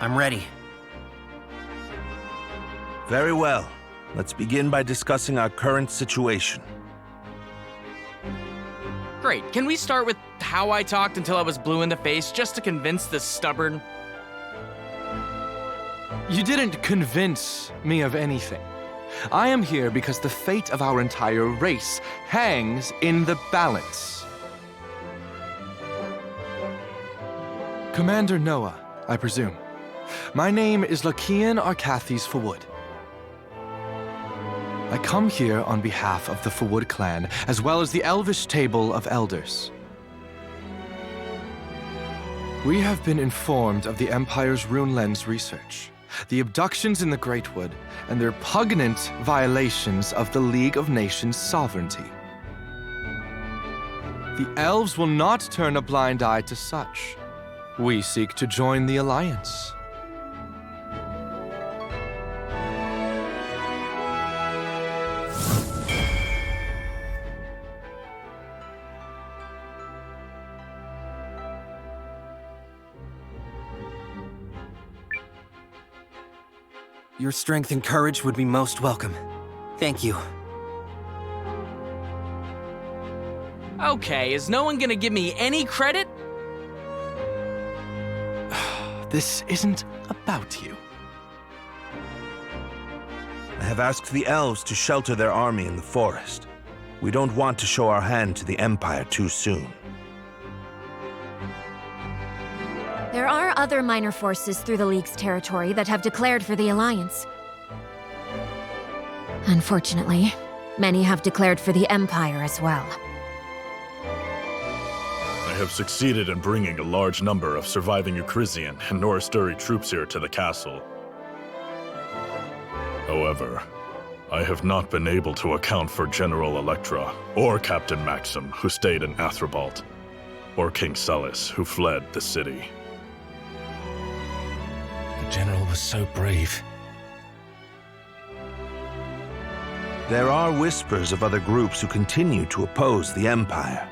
I'm ready. Very well. Let's begin by discussing our current situation. Great. Can we start with how I talked until I was blue in the face just to convince this stubborn... You didn't convince me of anything. I am here because the fate of our entire race hangs in the balance. Commander Noah, I presume. My name is Lakian Arcathis Fawood. I come here on behalf of the Fawood clan, as well as the Elvish Table of Elders. We have been informed of the Empire's Rune Lens research, the abductions in the Greatwood, and their repugnant violations of the League of Nations sovereignty. The elves will not turn a blind eye to such. We seek to join the Alliance. Your strength and courage would be most welcome. Thank you. Okay, is no one gonna give me any credit? This isn't about you. I have asked the elves to shelter their army in the forest. We don't want to show our hand to the Empire too soon. There are other minor forces through the League's territory that have declared for the Alliance. Unfortunately, many have declared for the Empire as well. I have succeeded in bringing a large number of surviving Eucrisian and Norasturi troops here to the castle. However, I have not been able to account for General Electra, or Captain Maxim, who stayed in Athribalt, or King Celis, who fled the city. The General was so brave. There are whispers of other groups who continue to oppose the Empire.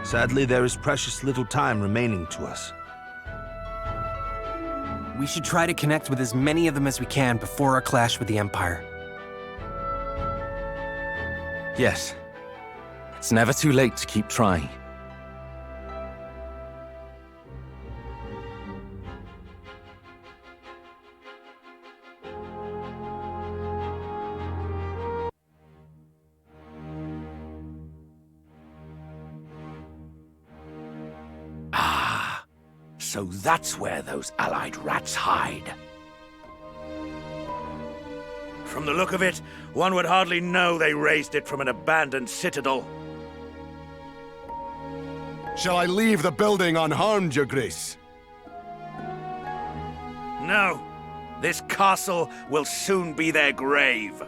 Sadly, there is precious little time remaining to us. We should try to connect with as many of them as we can before our clash with the Empire. Yes. It's never too late to keep trying. So that's where those allied rats hide. From the look of it, one would hardly know they raised it from an abandoned citadel. Shall I leave the building unharmed, Your Grace? No. This castle will soon be their grave.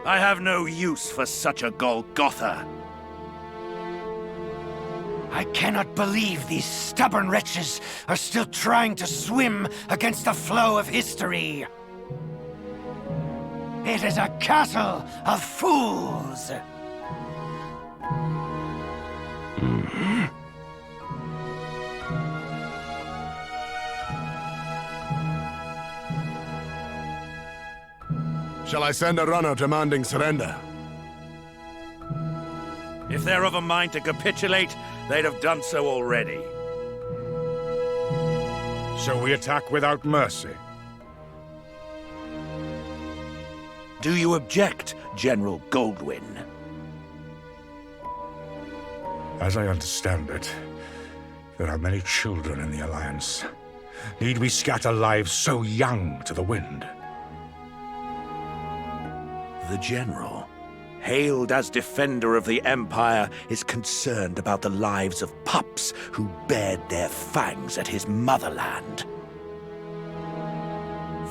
I have no use for such a Golgotha. I cannot believe these stubborn wretches are still trying to swim against the flow of history. It is a castle of fools. Shall I send a runner demanding surrender? If they're of a mind to capitulate, they'd have done so already. So we attack without mercy? Do you object, General Goldwyn? As I understand it, there are many children in the Alliance. Need we scatter lives so young to the wind? The General, hailed as defender of the Empire, is concerned about the lives of pups who bared their fangs at his motherland.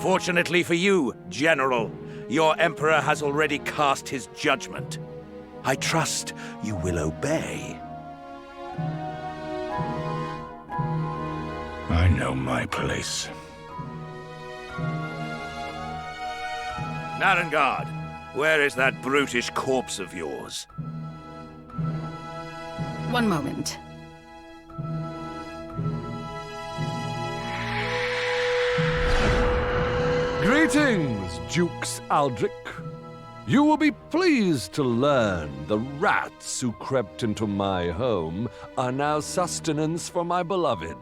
Fortunately for you, General, your Emperor has already cast his judgment. I trust you will obey. I know my place. Narengard, where is that brutish corpse of yours? One moment. Greetings, Dukes Aldrich. You will be pleased to learn the rats who crept into my home are now sustenance for my beloved.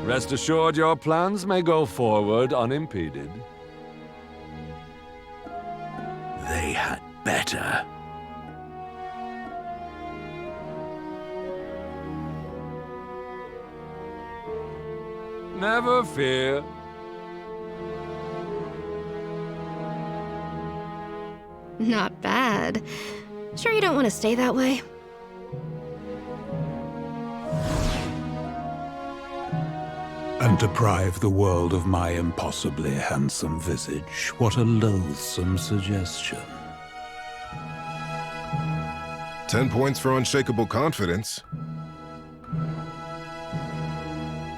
Rest assured your plans may go forward unimpeded. They had better. Never fear. Not bad. Sure you don't want to stay that way? And deprive the world of my impossibly handsome visage. What a loathsome suggestion. 10 points for unshakable confidence.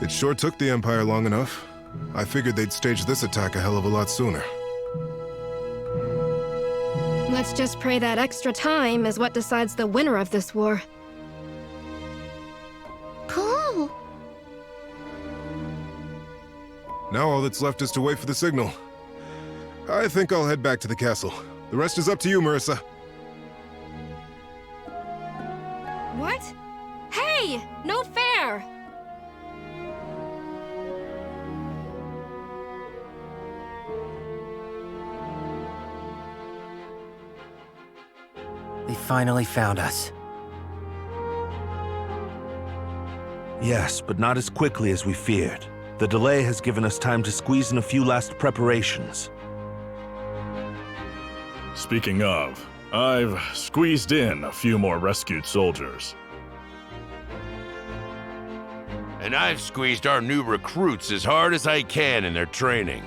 It sure took the Empire long enough. I figured they'd stage this attack a hell of a lot sooner. Let's just pray that extra time is what decides the winner of this war. Cool. Now all that's left is to wait for the signal. I think I'll head back to the castle. The rest is up to you, Marissa. What? Hey! No fair! They finally found us. Yes, but not as quickly as we feared. The delay has given us time to squeeze in a few last preparations. Speaking of, I've squeezed in a few more rescued soldiers. And I've squeezed our new recruits as hard as I can in their training.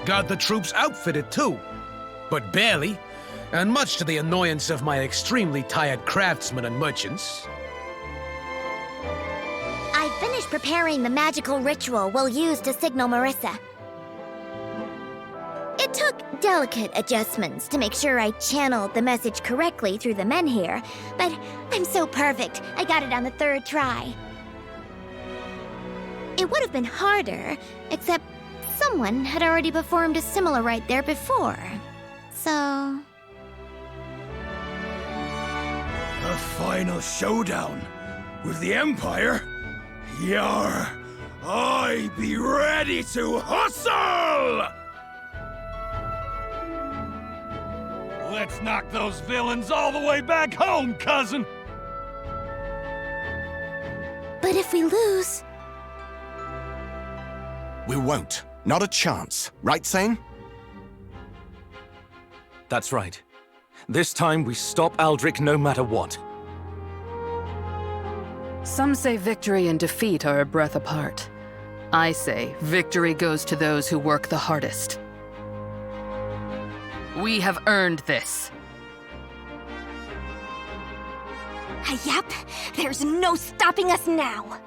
Got the troops outfitted too, but barely, and much to the annoyance of my extremely tired craftsmen and merchants. I finished preparing the magical ritual we'll use to signal Marissa. It took delicate adjustments to make sure I channeled the message correctly through the men here, but I'm so perfect, I got it on the 3rd try. It would have been harder, except someone had already performed a similar rite there before. So... The final showdown with the Empire? Yar! I be ready to hustle! Let's knock those villains all the way back home, cousin! But if we lose... We won't. Not a chance. Right, Sane? That's right. This time we stop Aldrich no matter what. Some say victory and defeat are a breath apart. I say victory goes to those who work the hardest. We have earned this. Yep, there's no stopping us now.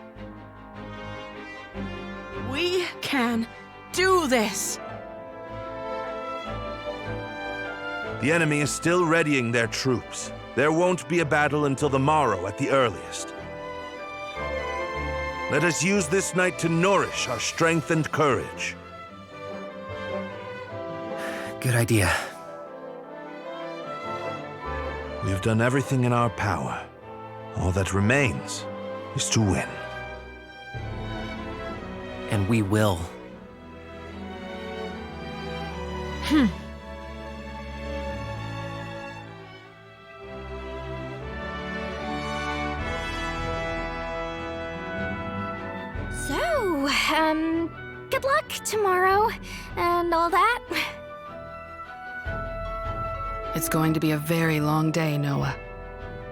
We can do this! The enemy is still readying their troops. There won't be a battle until the morrow at the earliest. Let us use this night to nourish our strength and courage. Good idea. We've done everything in our power. All that remains is to win. And we will. So, good luck tomorrow and all that. It's going to be a very long day, Noah.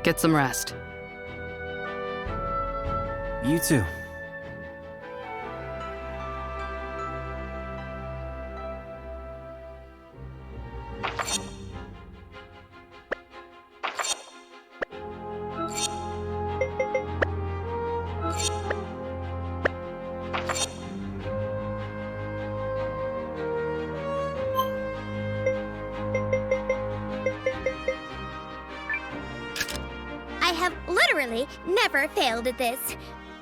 Get some rest. You too. I have literally never failed at this.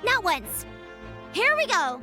Not once. Here we go.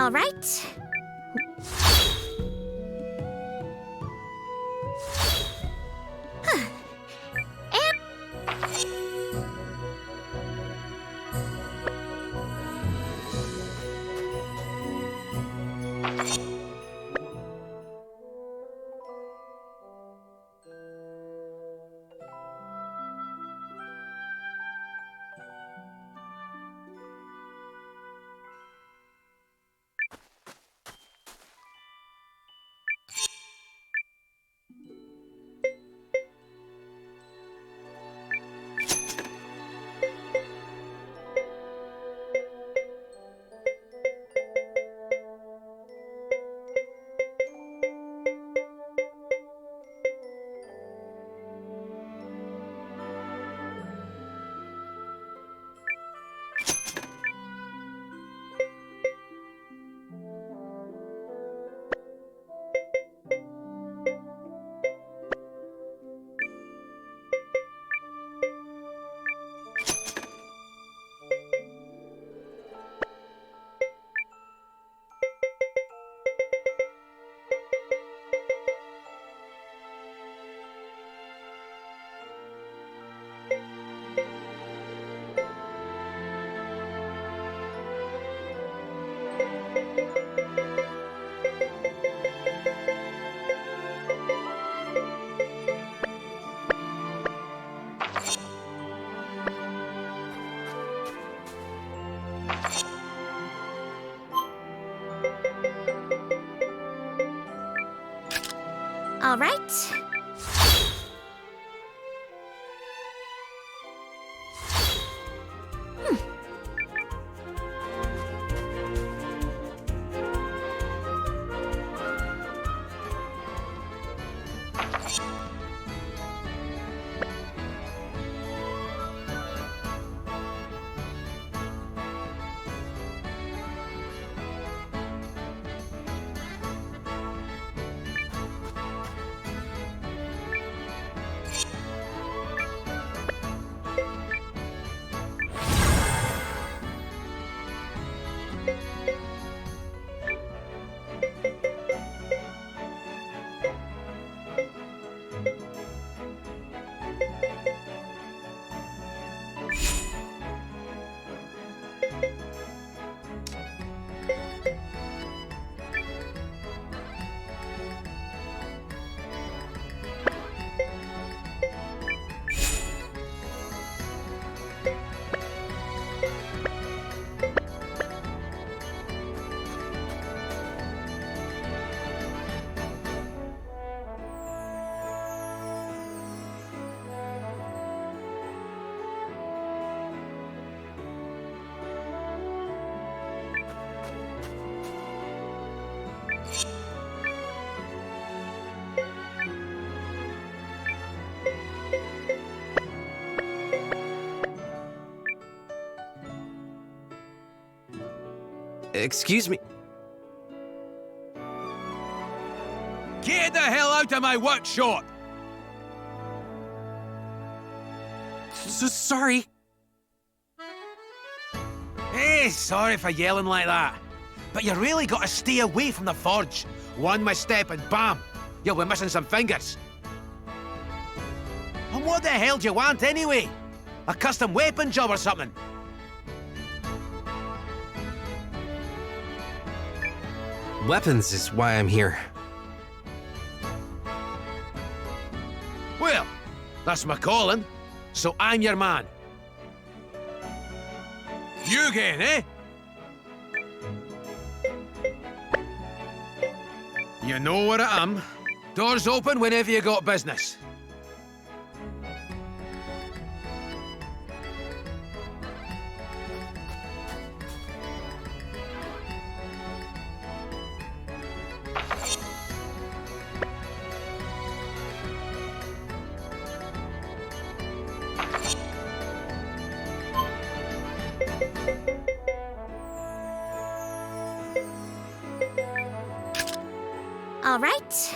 All right. All right. Excuse me. Get the hell out of my workshop! Sorry. Hey, sorry for yelling like that. But you really gotta stay away from the forge. One misstep and bam, you'll be missing some fingers. And what the hell do you want anyway? A custom weapon job or something? Weapons is why I'm here. Well, that's my calling, so I'm your man. You again, eh? You know where I am. Doors open whenever you got business. All right.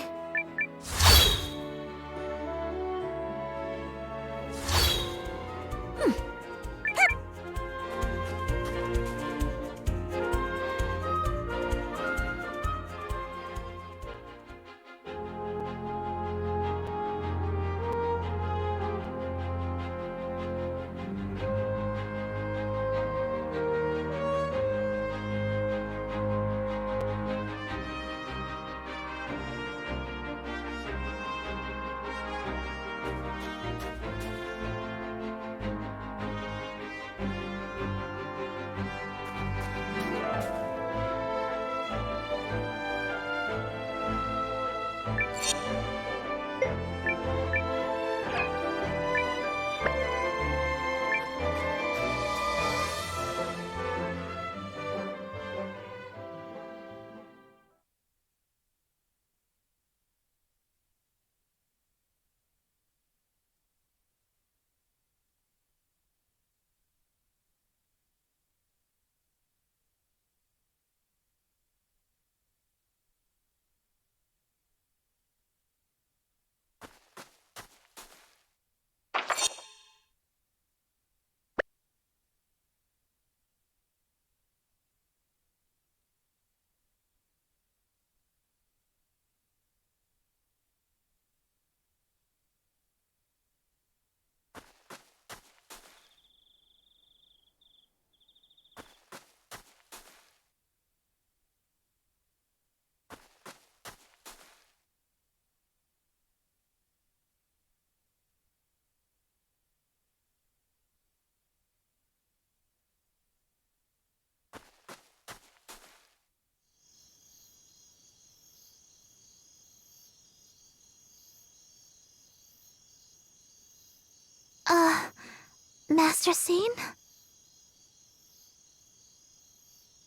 Master Scene?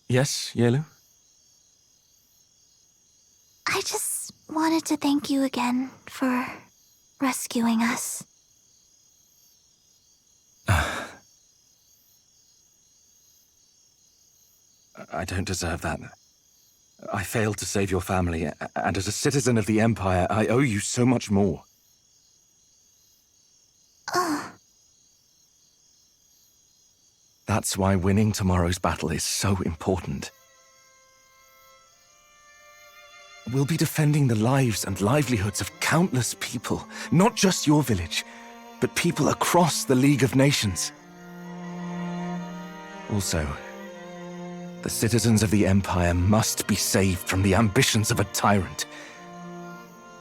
Yes, Yelu? I just wanted to thank you again for rescuing us. I don't deserve that. I failed to save your family, and as a citizen of the Empire, I owe you so much more. That's why winning tomorrow's battle is so important. We'll be defending the lives and livelihoods of countless people, not just your village, but people across the League of Nations. Also, the citizens of the Empire must be saved from the ambitions of a tyrant.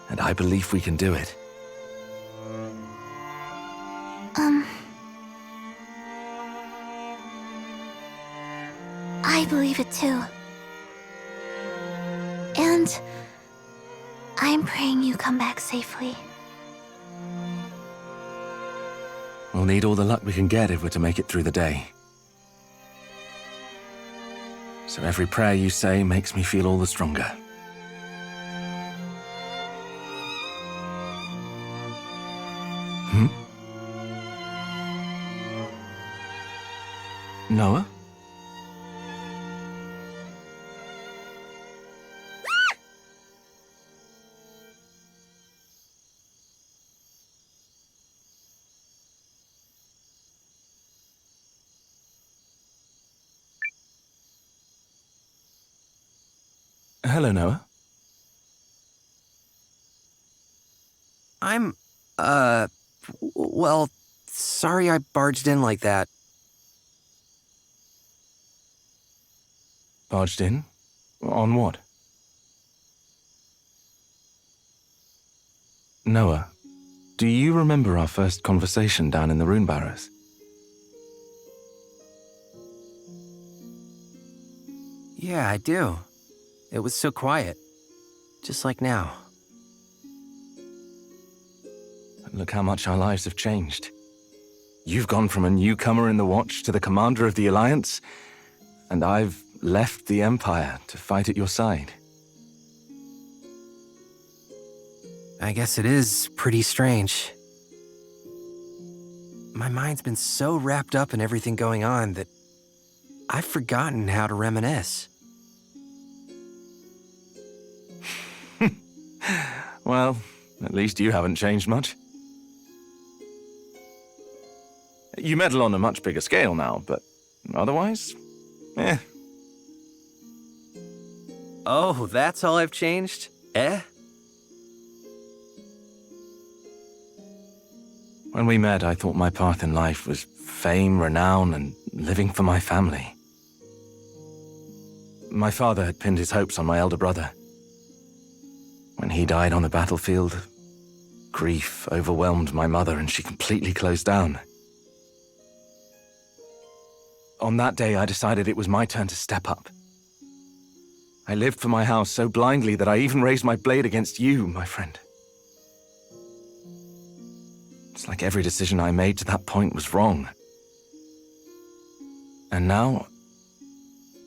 And I believe we can do it. I believe it too. And I'm praying you come back safely. We'll need all the luck we can get if we're to make it through the day. So every prayer you say makes me feel all the stronger. Noah? Hello, Noah. I'm, well, sorry I barged in like that. Barged in? On what? Noah, do you remember our first conversation down in the Rune Barrows? Yeah, I do. It was so quiet. Just like now. Look how much our lives have changed. You've gone from a newcomer in the Watch to the commander of the Alliance, and I've left the Empire to fight at your side. I guess it is pretty strange. My mind's been so wrapped up in everything going on that I've forgotten how to reminisce. Well, at least you haven't changed much. You meddle on a much bigger scale now, but otherwise, eh. Oh, that's all I've changed? Eh? When we met, I thought my path in life was fame, renown, and living for my family. My father had pinned his hopes on my elder brother. When he died on the battlefield, grief overwhelmed my mother and she completely closed down. On that day, I decided it was my turn to step up. I lived for my house so blindly that I even raised my blade against you, my friend. It's like every decision I made to that point was wrong. And now,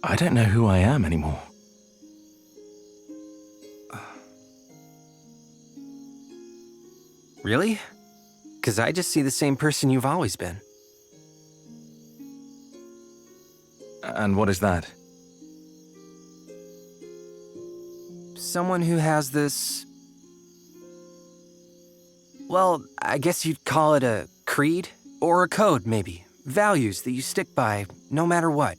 I don't know who I am anymore. Really? 'Cause I just see the same person you've always been. And what is that? Someone who has this... Well, I guess you'd call it a creed? Or a code, maybe. Values that you stick by, no matter what.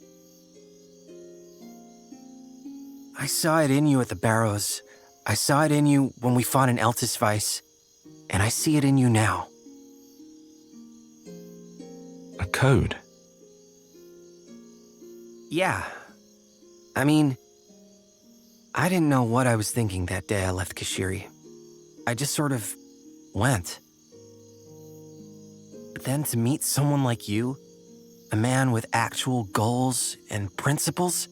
I saw it in you at the Barrows. I saw it in you when we fought in Eltisvice. And I see it in you now. A code? Yeah. I mean, I didn't know what I was thinking that day I left Kashiri. I just sort of went. But then to meet someone like you, a man with actual goals and principles,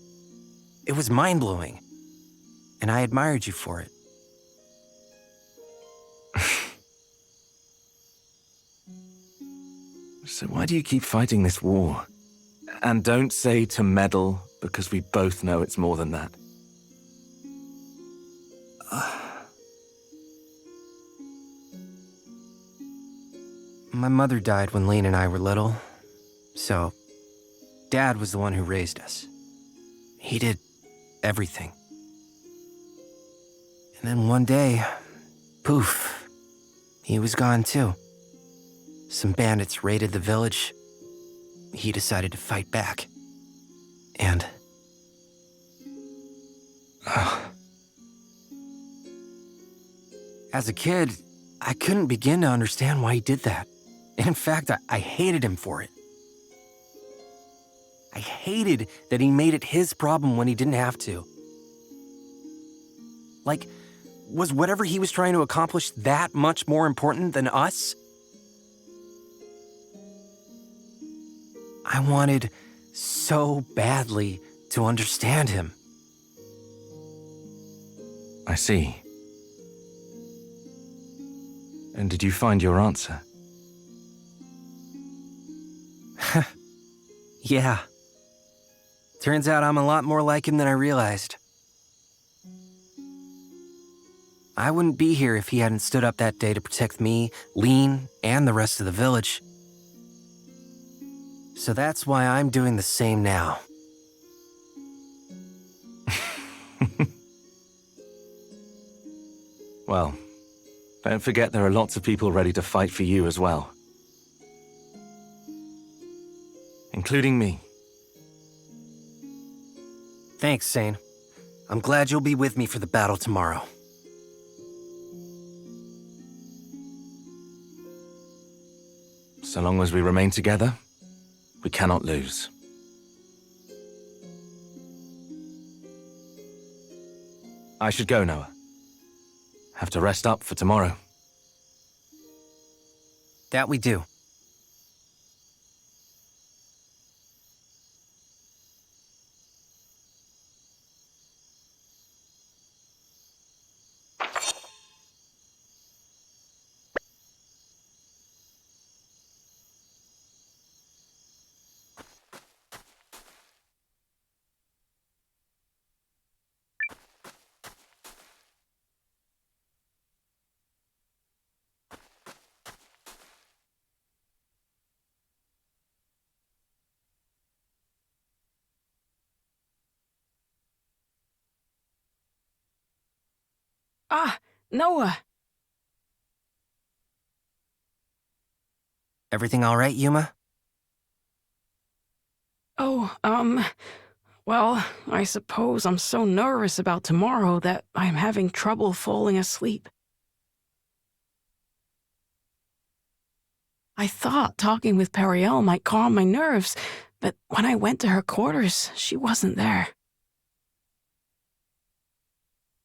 it was mind-blowing. And I admired you for it. So why do you keep fighting this war? And don't say to meddle, because we both know it's more than that. My mother died when Lane and I were little, so Dad was the one who raised us. He did everything. And then one day, poof, he was gone too. Some bandits raided the village. He decided to fight back. And... As a kid, I couldn't begin to understand why he did that. In fact, I hated him for it. I hated that he made it his problem when he didn't have to. Like, was whatever he was trying to accomplish that much more important than us? I wanted so badly to understand him. I see. And did you find your answer? Yeah. Turns out I'm a lot more like him than I realized. I wouldn't be here if he hadn't stood up that day to protect me, Lean, and the rest of the village. So that's why I'm doing the same now. Well, don't forget there are lots of people ready to fight for you as well. Including me. Thanks, Sane. I'm glad you'll be with me for the battle tomorrow. So long as we remain together, we cannot lose. I should go, Noah. Have to rest up for tomorrow. That we do. Ah, Noah! Everything all right, Yuma? Oh, well, I suppose I'm so nervous about tomorrow that I'm having trouble falling asleep. I thought talking with Periel might calm my nerves, but when I went to her quarters, she wasn't there.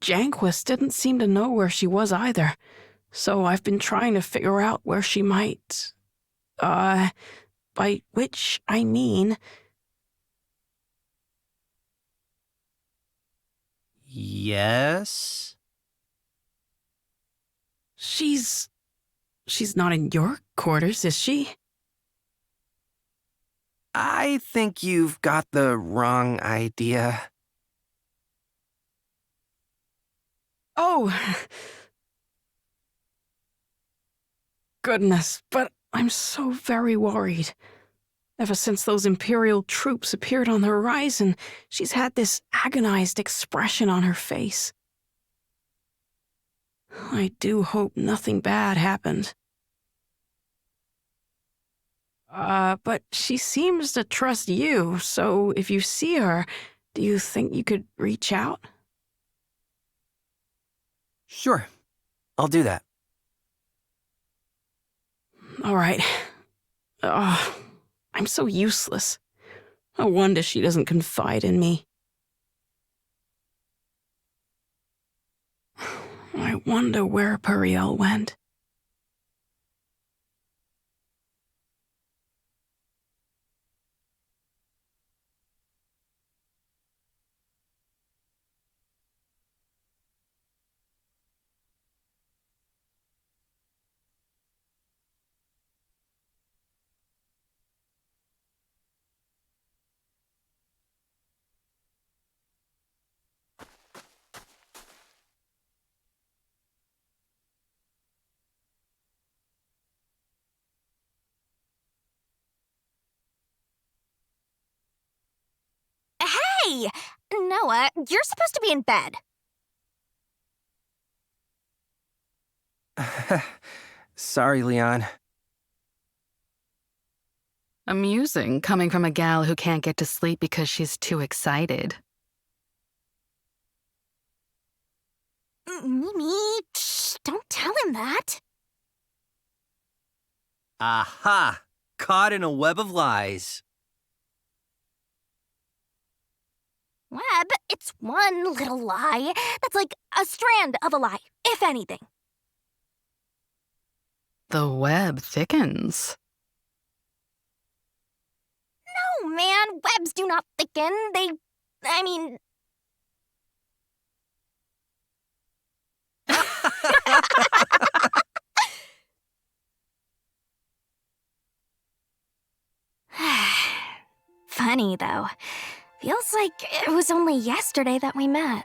Janquist didn't seem to know where she was either, so I've been trying to figure out where she might... by which I mean... Yes? She's not in your quarters, is she? I think you've got the wrong idea. Oh! Goodness, but I'm so very worried. Ever since those Imperial troops appeared on the horizon, she's had this agonized expression on her face. I do hope nothing bad happened. But she seems to trust you, so if you see her, do you think you could reach out? Sure. I'll do that. All right. I'm so useless. No wonder she doesn't confide in me. I wonder where Periel went. Hey! Noah, you're supposed to be in bed. Sorry, Leon. Amusing, coming from a gal who can't get to sleep because she's too excited. Mimi, shh, don't tell him that. Aha! Caught in a web of lies. Web, it's one little lie. That's like a strand of a lie, if anything. The web thickens. No, man, webs do not thicken. I mean... Funny, though. Feels like it was only yesterday that we met.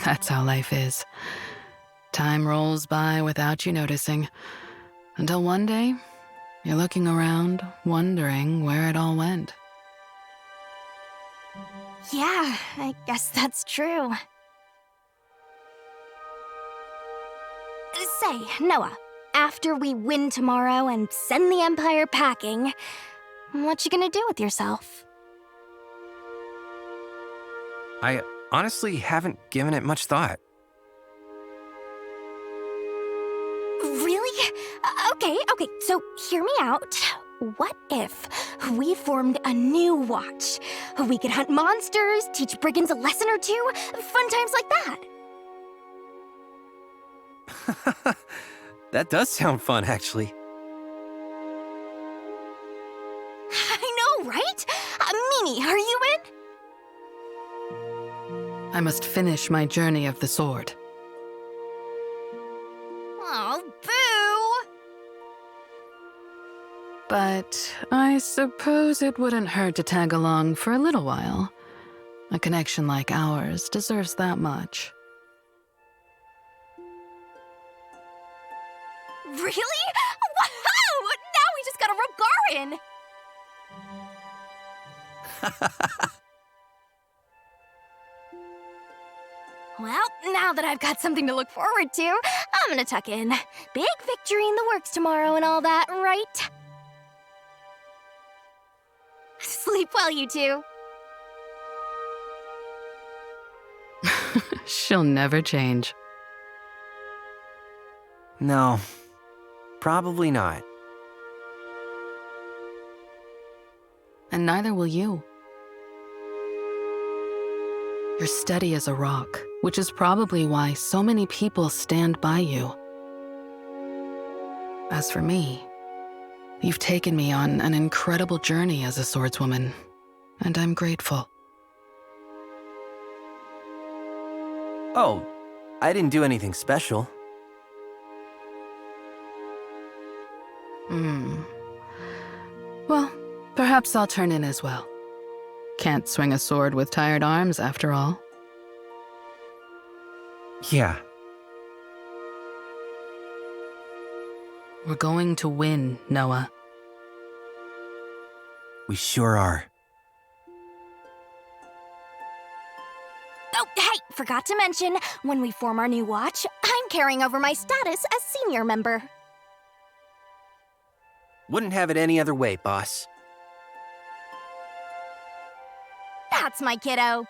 That's how life is. Time rolls by without you noticing. Until one day, you're looking around, wondering where it all went. Yeah, I guess that's true. Say, Noah, after we win tomorrow and send the Empire packing, what you gonna do with yourself? I honestly haven't given it much thought. Really? Okay, so hear me out. What if we formed a new watch? We could hunt monsters, teach brigands a lesson or two, fun times like that. That does sound fun, actually. I know, right? Mimi, are you in? I must finish my journey of the sword. Oh, boo! But I suppose it wouldn't hurt to tag along for a little while. A connection like ours deserves that much. Really? Wow! Now we just got a Rogarin! Well, now that I've got something to look forward to, I'm gonna tuck in. Big victory in the works tomorrow and all that, right? Sleep well, you two. She'll never change. No, probably not. And neither will you. You're steady as a rock, which is probably why so many people stand by you. As for me, you've taken me on an incredible journey as a swordswoman, and I'm grateful. Oh, I didn't do anything special. Well, perhaps I'll turn in as well. Can't swing a sword with tired arms, after all. Yeah. We're going to win, Noah. We sure are. Oh, hey, forgot to mention, when we form our new watch, I'm carrying over my status as senior member. Wouldn't have it any other way, boss. That's my kiddo.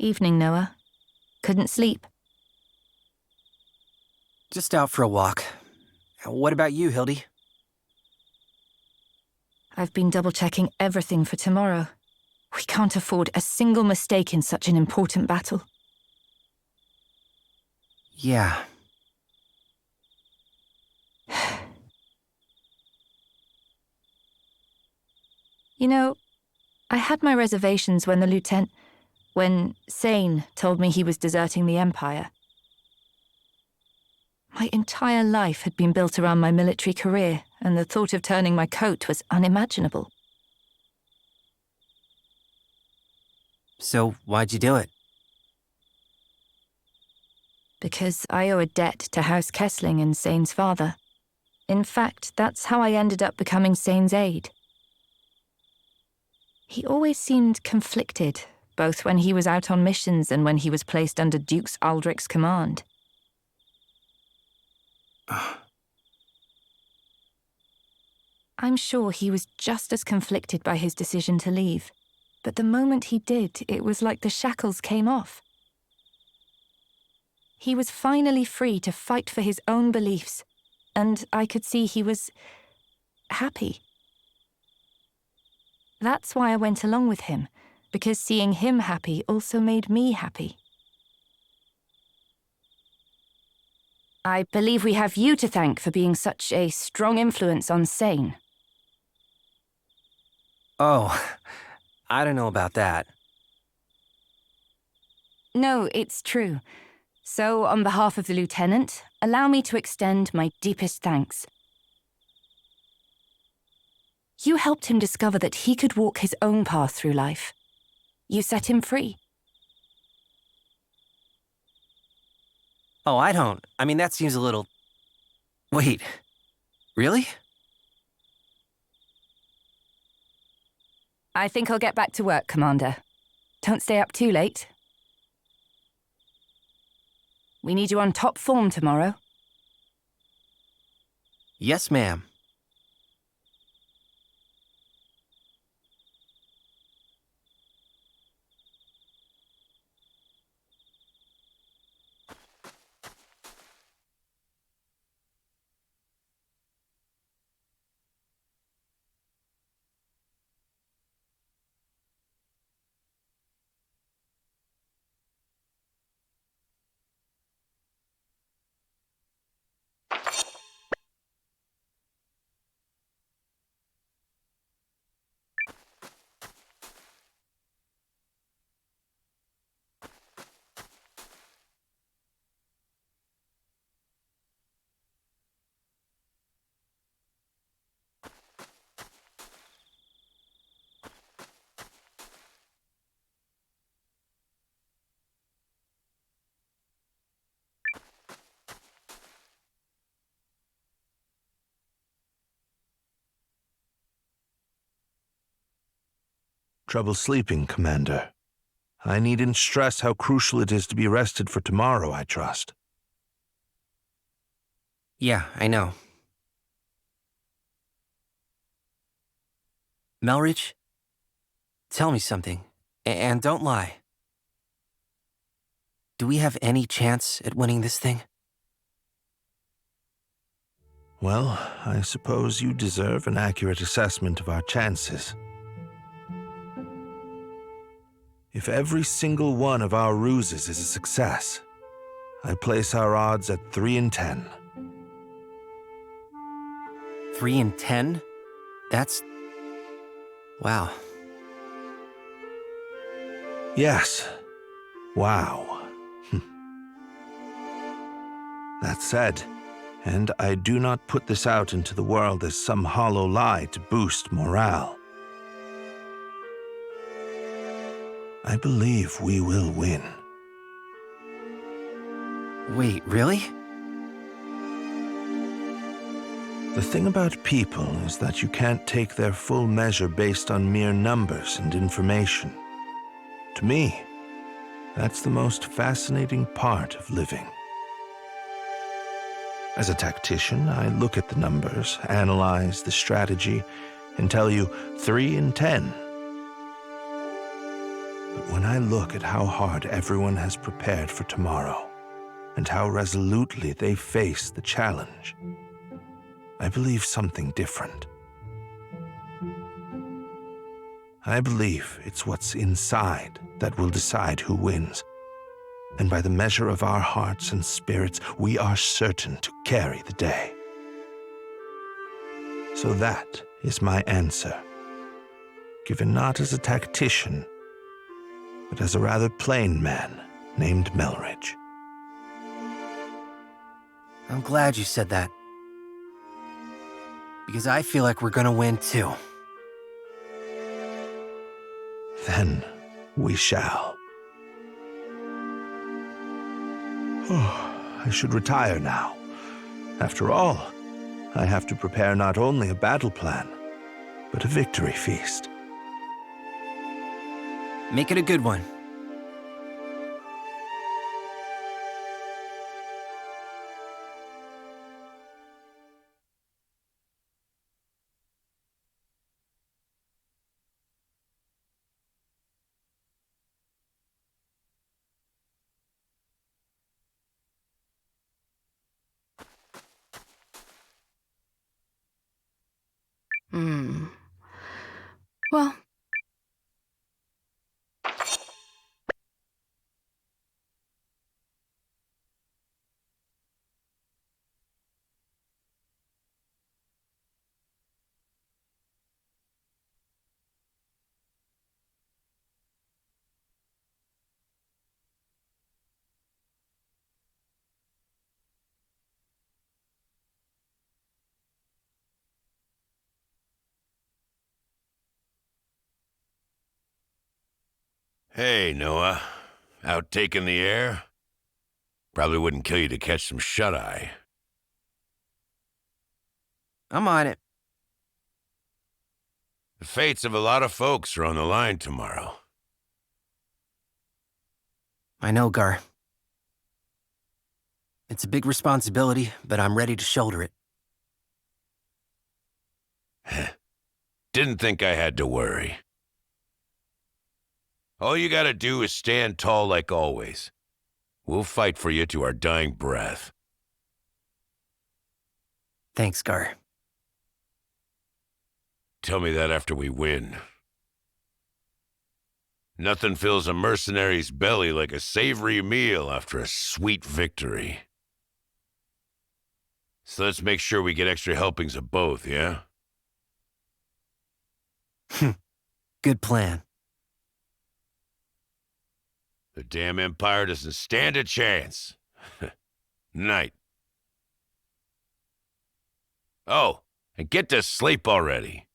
Evening, Noah. Couldn't sleep? Just out for a walk. What about you, Hildy? I've been double-checking everything for tomorrow. We can't afford a single mistake in such an important battle. Yeah. You know, I had my reservations when when Sane told me he was deserting the Empire. My entire life had been built around my military career, and the thought of turning my coat was unimaginable. So, why'd you do it? Because I owe a debt to House Kessling and Sane's father. In fact, that's how I ended up becoming Sane's aide. He always seemed conflicted, both when he was out on missions and when he was placed under Dukes Aldrich's command. I'm sure he was just as conflicted by his decision to leave, but the moment he did, it was like the shackles came off. He was finally free to fight for his own beliefs, and I could see he was happy. That's why I went along with him, because seeing him happy also made me happy. I believe we have you to thank for being such a strong influence on Sane. Oh, I don't know about that. No, it's true. So, on behalf of the Lieutenant, allow me to extend my deepest thanks. You helped him discover that he could walk his own path through life. You set him free. Oh, I don't. I mean, that seems a little... Wait, really? I think I'll get back to work, Commander. Don't stay up too late. We need you on top form tomorrow. Yes, ma'am. Trouble sleeping, Commander. I needn't stress how crucial it is to be rested for tomorrow, I trust. Yeah, I know. Melridge, tell me something, and don't lie. Do we have any chance at winning this thing? Well, I suppose you deserve an accurate assessment of our chances. If every single one of our ruses is a success, I place our odds at 3 in 10. 3 in 10? That's... wow. Yes. Wow. That said, and I do not put this out into the world as some hollow lie to boost morale, I believe we will win. Wait, really? The thing about people is that you can't take their full measure based on mere numbers and information. To me, that's the most fascinating part of living. As a tactician, I look at the numbers, analyze the strategy, and tell you 3 in 10. When I look at how hard everyone has prepared for tomorrow, and how resolutely they face the challenge, I believe something different. I believe it's what's inside that will decide who wins. And by the measure of our hearts and spirits, we are certain to carry the day. So that is my answer, given not as a tactician, but as a rather plain man named Melridge. I'm glad you said that. Because I feel like we're gonna win too. Then we shall. I should retire now. After all, I have to prepare not only a battle plan, but a victory feast. Make it a good one. Well, Hey, Noah. Out taking the air? Probably wouldn't kill you to catch some shut-eye. I'm on it. The fates of a lot of folks are on the line tomorrow. I know, Gar. It's a big responsibility, but I'm ready to shoulder it. Didn't think I had to worry. All you gotta do is stand tall like always. We'll fight for you to our dying breath. Thanks, Gar. Tell me that after we win. Nothing fills a mercenary's belly like a savory meal after a sweet victory. So let's make sure we get extra helpings of both, yeah? Good plan. The damn Empire doesn't stand a chance. Night. Oh, and get to sleep already.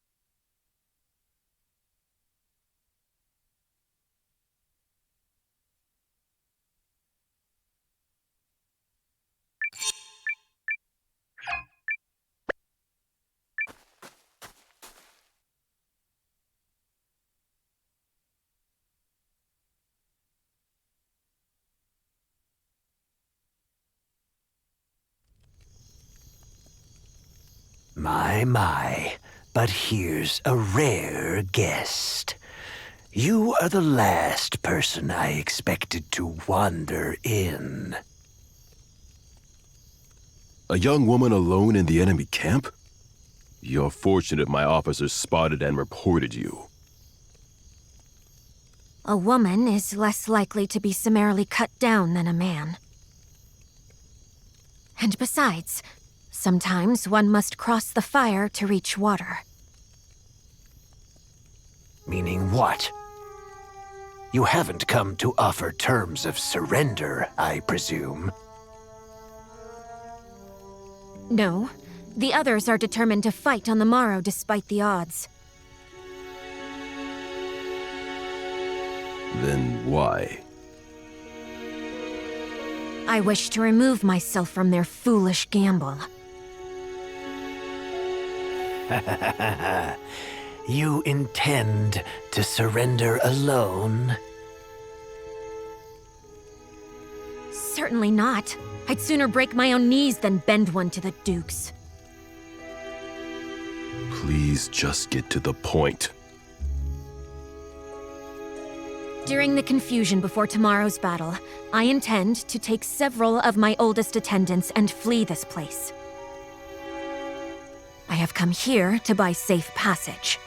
My, but here's a rare guest. You are the last person I expected to wander in. A young woman alone in the enemy camp? You're fortunate my officers spotted and reported you. A woman is less likely to be summarily cut down than a man. And besides, sometimes one must cross the fire to reach water. Meaning what? You haven't come to offer terms of surrender, I presume. No, the others are determined to fight on the morrow despite the odds. Then why? I wish to remove myself from their foolish gamble. You intend to surrender alone? Certainly not. I'd sooner break my own knees than bend one to the Dukes. Please just get to the point. During the confusion before tomorrow's battle, I intend to take several of my oldest attendants and flee this place. I have come here to buy safe passage.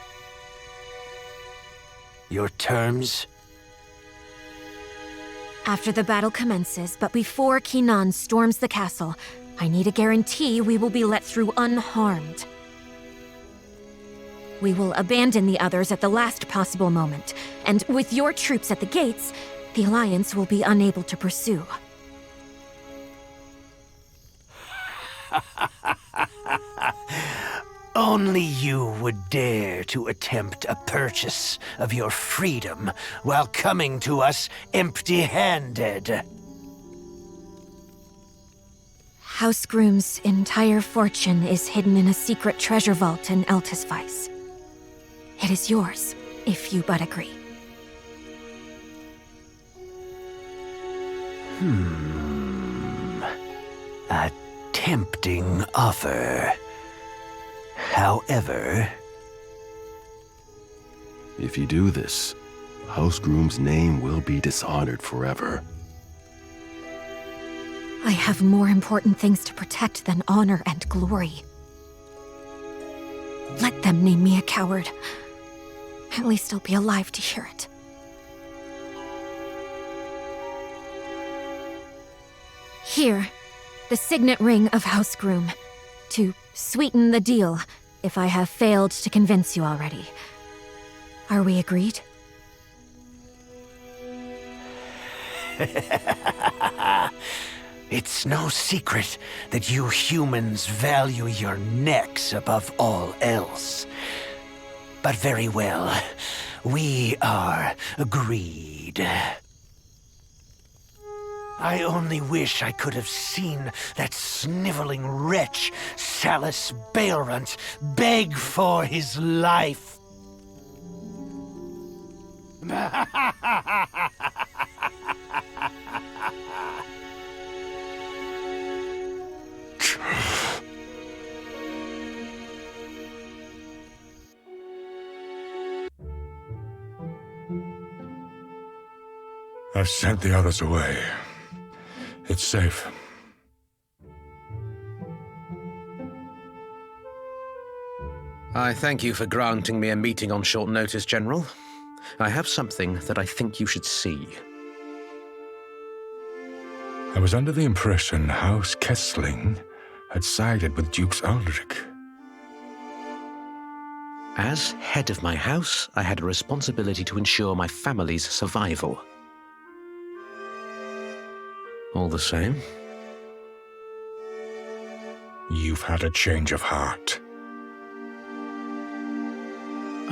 Your terms? After the battle commences, but before Kinan storms the castle, I need a guarantee we will be let through unharmed. We will abandon the others at the last possible moment, and with your troops at the gates, the Alliance will be unable to pursue. Only you would dare to attempt a purchase of your freedom while coming to us empty-handed. House Groom's entire fortune is hidden in a secret treasure vault in Eltisweiss. It is yours, if you but agree. A tempting offer. However... If you do this, House Groom's name will be dishonored forever. I have more important things to protect than honor and glory. Let them name me a coward. At least I'll be alive to hear it. Here, the signet ring of House Groom. To sweeten the deal, if I have failed to convince you already. Are we agreed? It's no secret that you humans value your necks above all else. But very well, we are agreed. I only wish I could have seen that sniveling wretch, Salus Bailrunt, beg for his life. I've sent the others away. It's safe. I thank you for granting me a meeting on short notice, General. I have something that I think you should see. I was under the impression House Kessling had sided with Dukes Aldrich. As head of my house, I had a responsibility to ensure my family's survival. All the same, You've had a change of heart.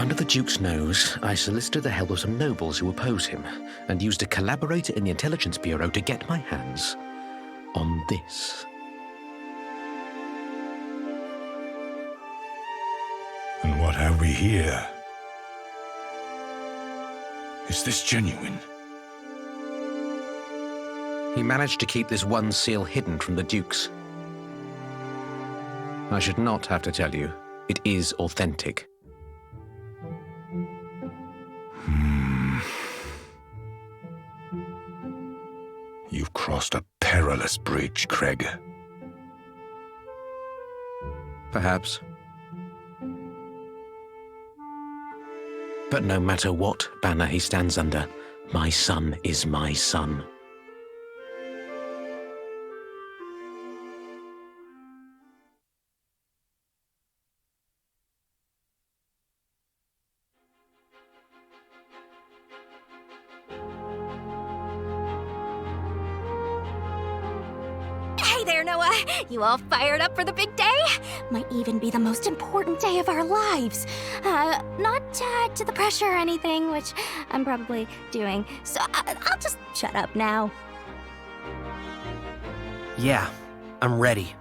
under the Duke's nose, I solicited the help of some nobles who oppose him, and used a collaborator in the Intelligence Bureau to get my hands on this. And what have we here? Is this genuine? He managed to keep this one seal hidden from the Dukes. I should not have to tell you, it is authentic. You've crossed a perilous bridge, Craig. Perhaps. But no matter what banner he stands under, my son is my son. Hey there, Noah! You all fired up for the big day? Might even be the most important day of our lives. Not to the pressure or anything, which I'm probably doing. So I'll just shut up now. Yeah, I'm ready.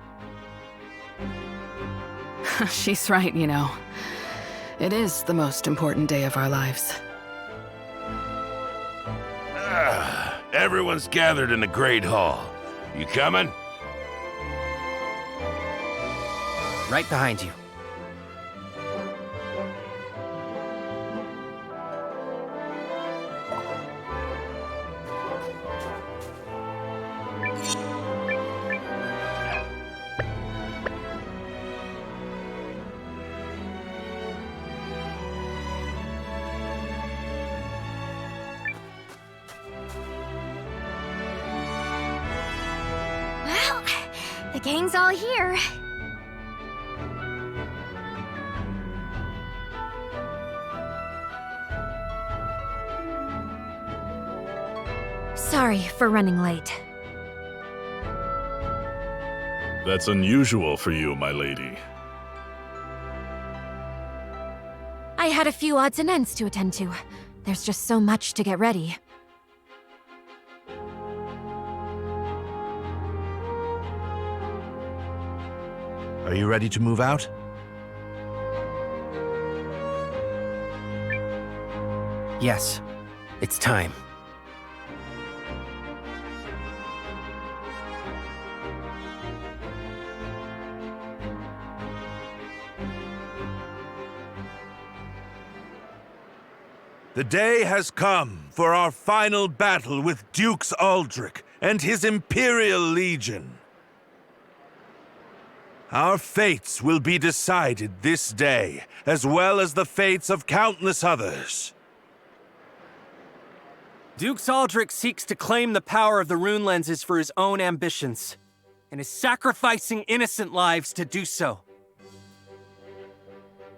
She's right, you know. It is the most important day of our lives. Everyone's gathered in the Great Hall. You coming? Right behind you. gang's all here. Sorry for running late. That's unusual for you, my lady. I had a few odds and ends to attend to. There's just so much to get ready. Are you ready to move out? Yes, it's time. The day has come for our final battle with Dukes Aldrich and his Imperial Legion. Our fates will be decided this day, as well as the fates of countless others. Dukes Aldrich seeks to claim the power of the rune lenses for his own ambitions, and is sacrificing innocent lives to do so.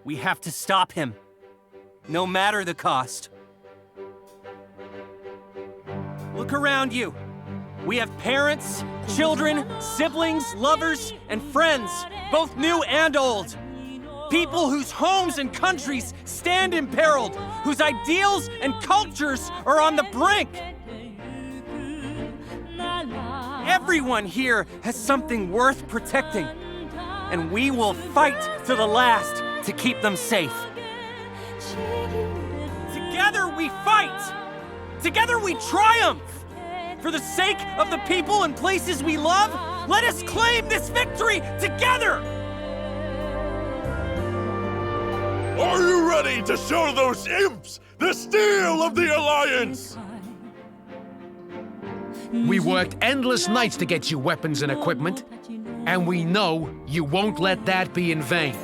We have to stop him, no matter the cost. Look around you. We have parents, children, siblings, lovers, and friends, both new and old. People whose homes and countries stand imperiled, whose ideals and cultures are on the brink. Everyone here has something worth protecting, and we will fight to the last to keep them safe. Together we fight! Together we triumph! For the sake of the people and places we love, let us claim this victory together! Are you ready to show those imps the steel of the Alliance? We worked endless nights to get you weapons and equipment, and we know you won't let that be in vain.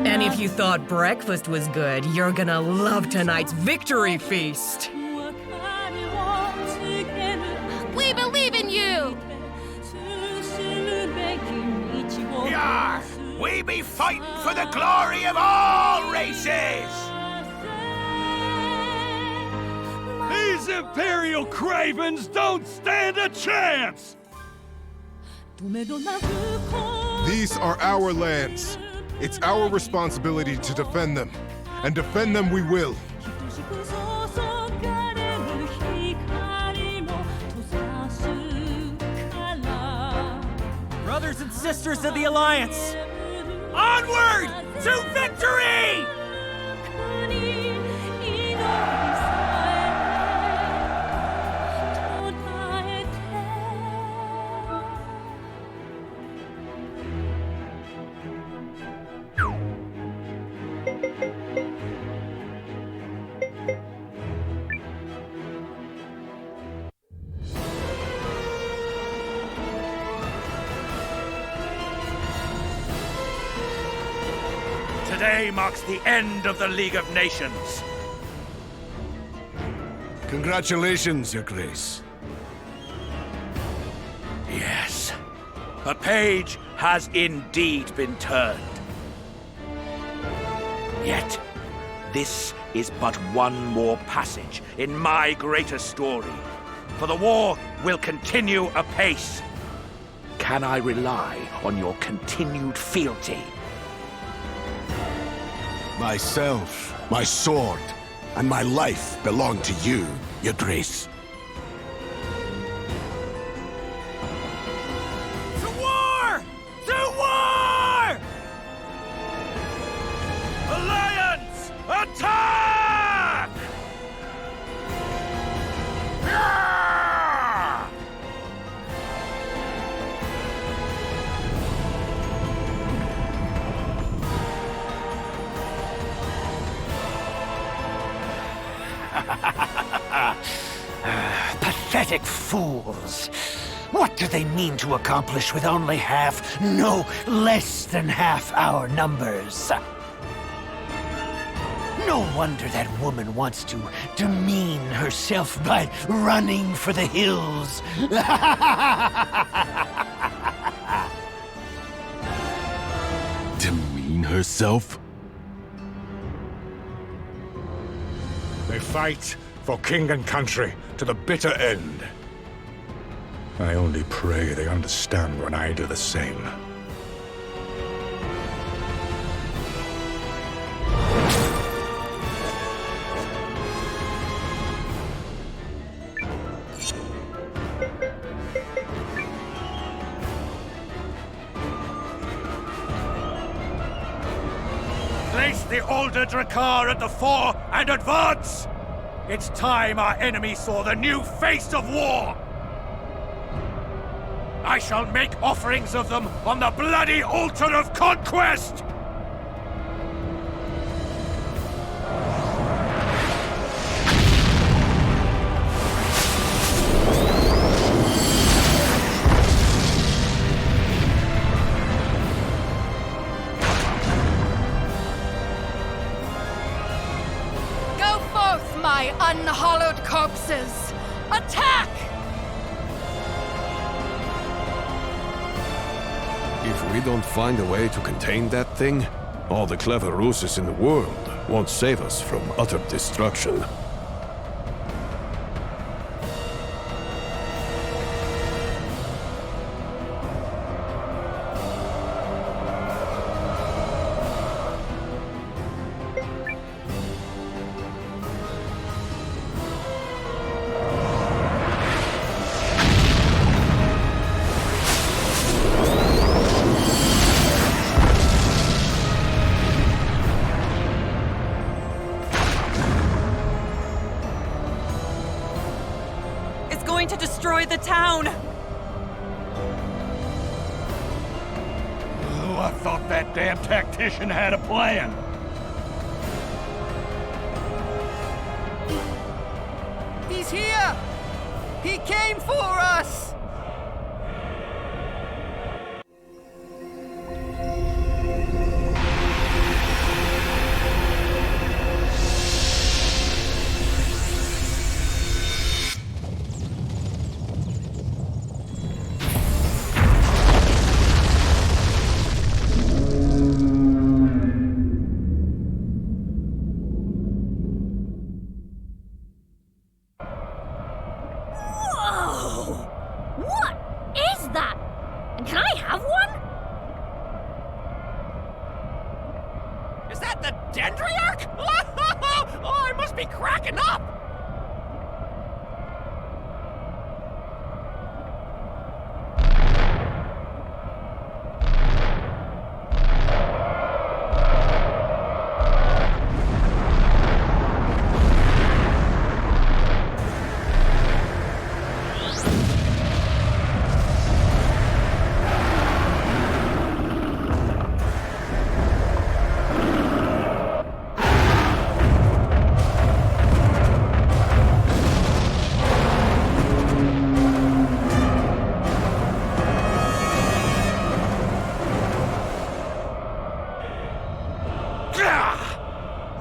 And if you thought breakfast was good, you're gonna love tonight's victory feast. We believe in you! Yar! We be fighting for the glory of all races! These Imperial cravens don't stand a chance! These are our lands. It's our responsibility to defend them. And defend them we will. Brothers and sisters of the Alliance, onward to victory! Today marks the end of the League of Nations. Congratulations, Your Grace. Yes, a page has indeed been turned. Yet, this is but one more passage in my greater story, for the war will continue apace. Can I rely on your continued fealty? Myself, my sword, and my life belong to you, Your Grace. To war! To war! Alliance, attack! Pathetic fools. What do they mean to accomplish with only half, no, less than half our numbers? No wonder that woman wants to demean herself by running for the hills. Demean herself? They fight for king and country to the bitter end. I only pray they understand when I do the same. Place the older Drakkar at the fore and advance! It's time our enemy saw the new face of war! I shall make offerings of them on the bloody altar of conquest! Go forth, my unhallowed corpses! Attack! If we don't find a way to contain that thing, all the clever ruses in the world won't save us from utter destruction. To destroy the town! Oh, I thought that damn tactician had a plan. He's here! He came for us!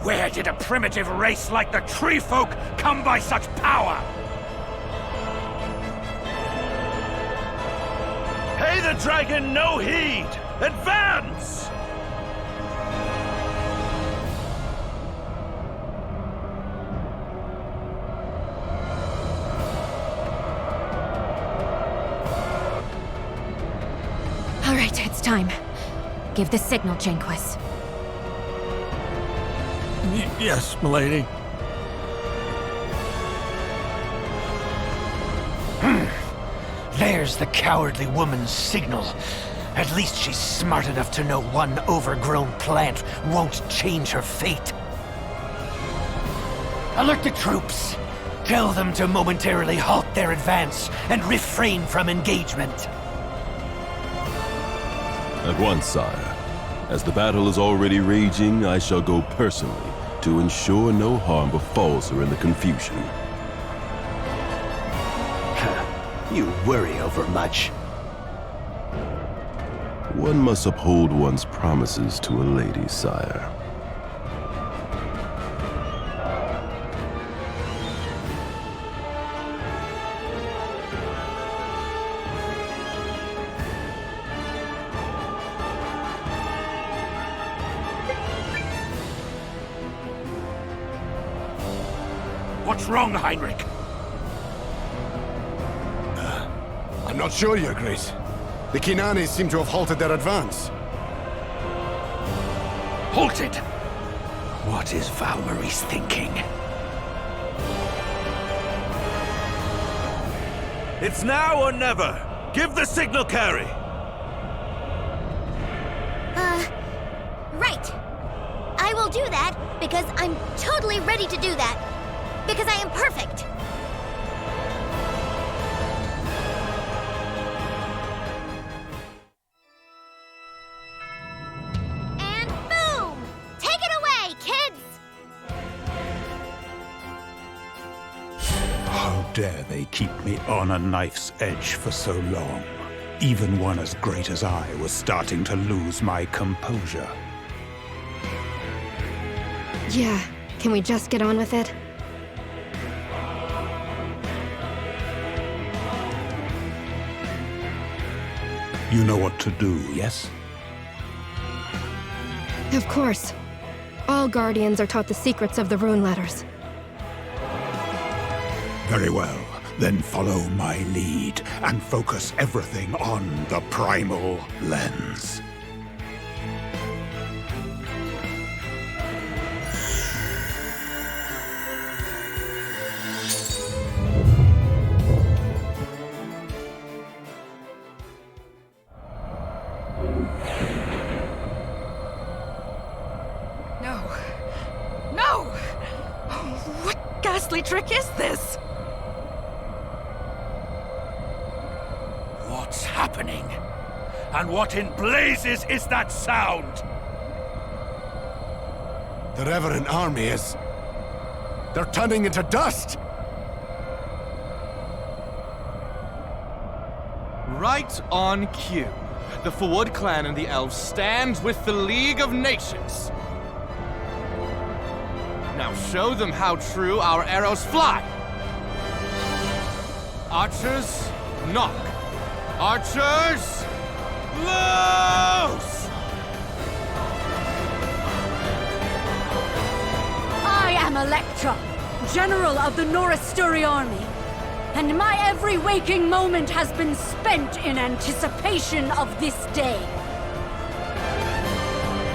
Where did a primitive race like the tree folk come by such power? Pay the dragon no heed! Advance! All right, it's time. Give the signal, Janquis. Yes, milady. There's the cowardly woman's signal. At least she's smart enough to know one overgrown plant won't change her fate. Alert the troops. Tell them to momentarily halt their advance and refrain from engagement. At once, sire. As the battle is already raging, I shall go personally to ensure no harm befalls her in the confusion. You worry over much. One must uphold one's promises to a lady, sire. What's wrong, Heinrich? I'm not sure, Your Grace. The Kinanes seem to have halted their advance. Halted? What is Valmyrie's thinking? It's now or never. Give the signal, Carrie. Right. I will do that because I'm totally ready to do that. Because I am perfect. And boom! Take it away, kids! How dare they keep me on a knife's edge for so long? Even one as great as I was starting to lose my composure. Yeah, can we just get on with it? You know what to do, yes? Of course. All Guardians are taught the secrets of the rune letters. Very well. Then follow my lead and focus everything on the primal lens. No! What ghastly trick is this? What's happening? And what in blazes is that sound? The Reverend Army is... they're turning into dust! Right on cue. The Fawud clan and the elves stand with the League of Nations. Now show them how true our arrows fly. Archers, knock. Archers, loose! I am Electra, General of the Norasturi Army, and my every waking moment has been spent in anticipation of this day.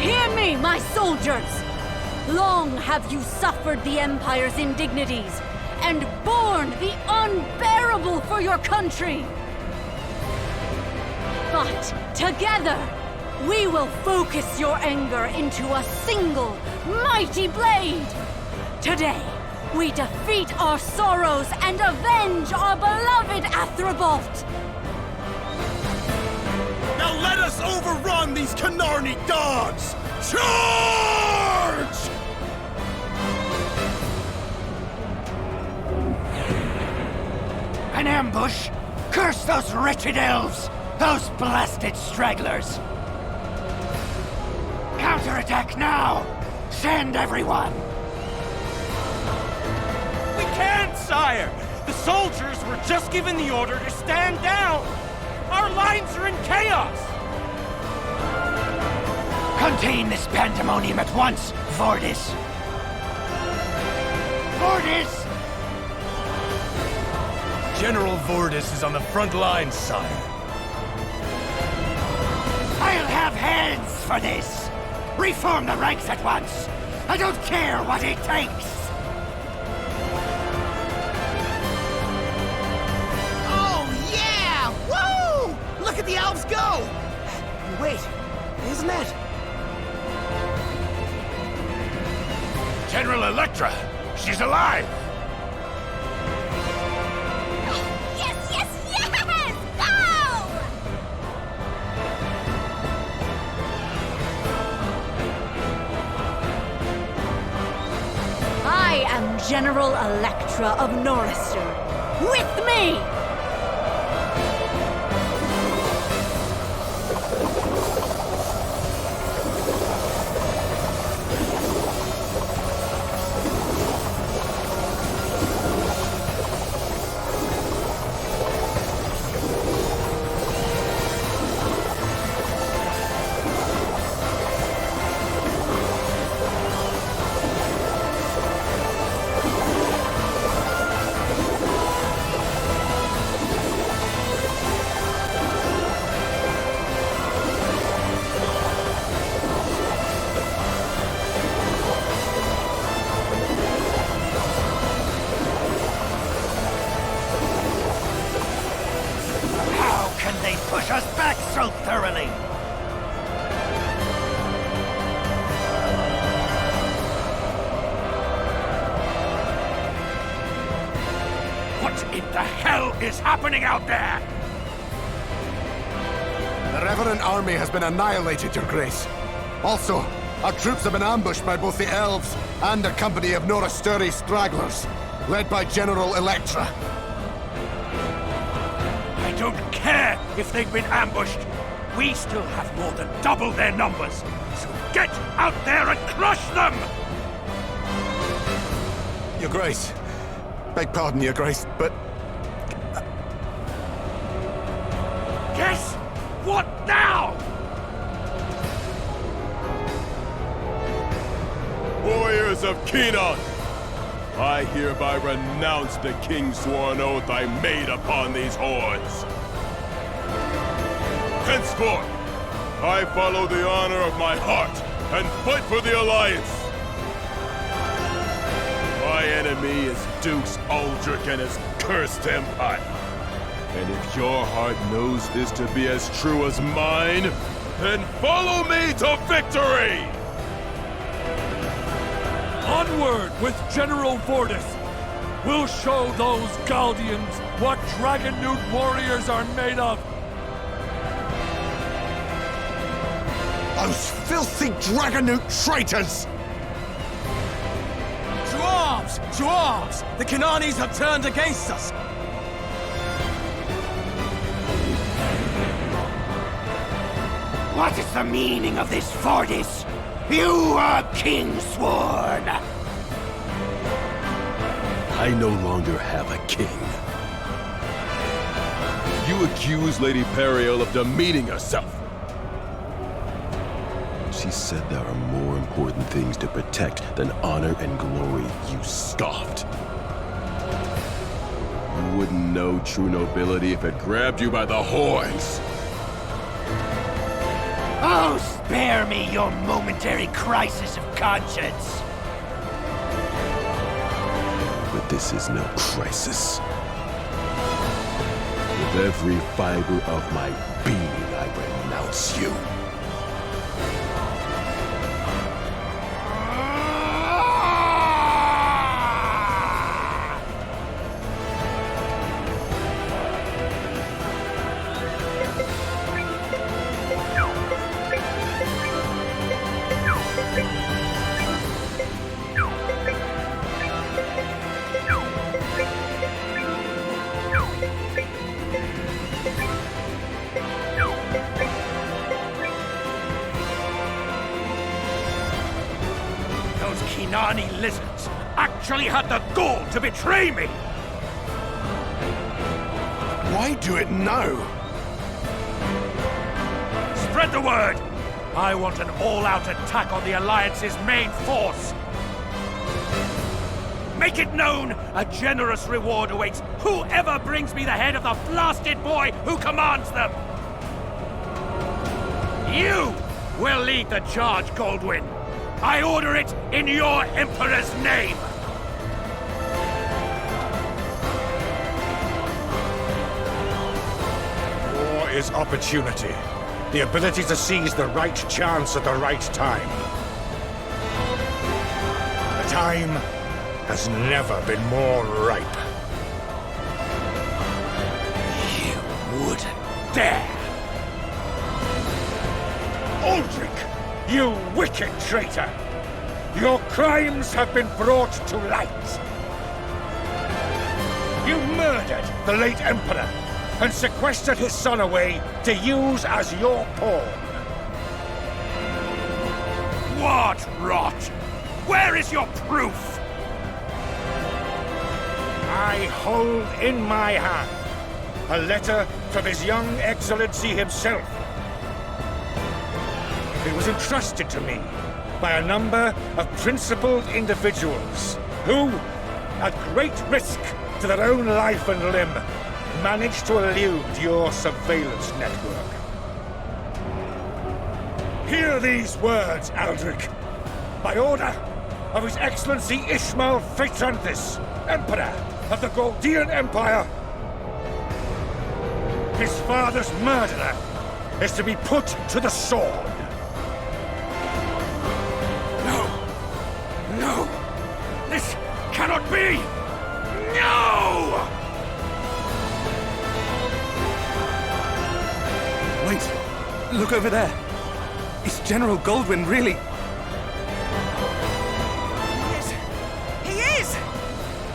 Hear me, my soldiers! Long have you suffered the Empire's indignities, and borne the unbearable for your country. But together, we will focus your anger into a single, mighty blade. Today, we defeat our sorrows and avenge our beloved Athribalt. Now let us overrun these Canarni dogs! Charge! An ambush? Curse those wretched elves! Those blasted stragglers! Counterattack now! Send everyone! We can't, sire! The soldiers were just given the order to stand down! Our lines are in chaos! Contain this pandemonium at once, Vordis! Vordis! General Vordis is on the front lines, sire. I'll have hands for this! Reform the ranks at once! I don't care what it takes! Oh, yeah! Woo! Look at the elves go! Wait, isn't that... General Electra! She's alive! Yes, yes, yes! Go! I am General Electra of Norrister. With me! What in the hell is happening out there? The Revenant army has been annihilated, Your Grace. Also, our troops have been ambushed by both the elves and a company of Norasturi stragglers, led by General Electra. I don't care if they've been ambushed. We still have more than double their numbers. So get out there and crush them! Your Grace. Beg pardon, Your Grace, but... Yes? What now? Warriors of Kinon, I hereby renounce the king's sworn oath I made upon these hordes. Henceforth, I follow the honor of my heart and fight for the Alliance. My enemy is Dukes Aldrich and his cursed empire. And if your heart knows this to be as true as mine, then follow me to victory! Onward with General Vordis! We'll show those Galdians what Dragon-Newt warriors are made of! Those filthy Dragon-Newt traitors! To arms! To arms! The Kananis have turned against us! What is the meaning of this, Vordis? You are kingsworn! I no longer have a king. You accuse Lady Periel of demeaning herself. She said there are more important things to protect than honor and glory. You scoffed. You wouldn't know true nobility if it grabbed you by the horns. Oh, spare me your momentary crisis of conscience. But this is no crisis. With every fiber of my being, I renounce you. Kinani lizards actually had the gall to betray me! Why do it now? Spread the word! I want an all-out attack on the Alliance's main force! Make it known a generous reward awaits whoever brings me the head of the blasted boy who commands them! You will lead the charge, Goldwyn! I order it in your Emperor's name! War is opportunity. The ability to seize the right chance at the right time. The time has never been more ripe. You wouldn't dare! Aldrich, you wicked traitor! Your crimes have been brought to light. You murdered the late Emperor and sequestered his son away to use as your pawn. What rot! Where is your proof? I hold in my hand a letter from His Young Excellency himself. It was entrusted to me by a number of principled individuals who, at great risk to their own life and limb, managed to elude your surveillance network. Hear these words, Aldrich. By order of His Excellency Ishmael Phaetranthus, Emperor of the Goldean Empire, his father's murderer is to be put to the sword. No! This cannot be! No! Look over there. Is General Goldwyn really... He is!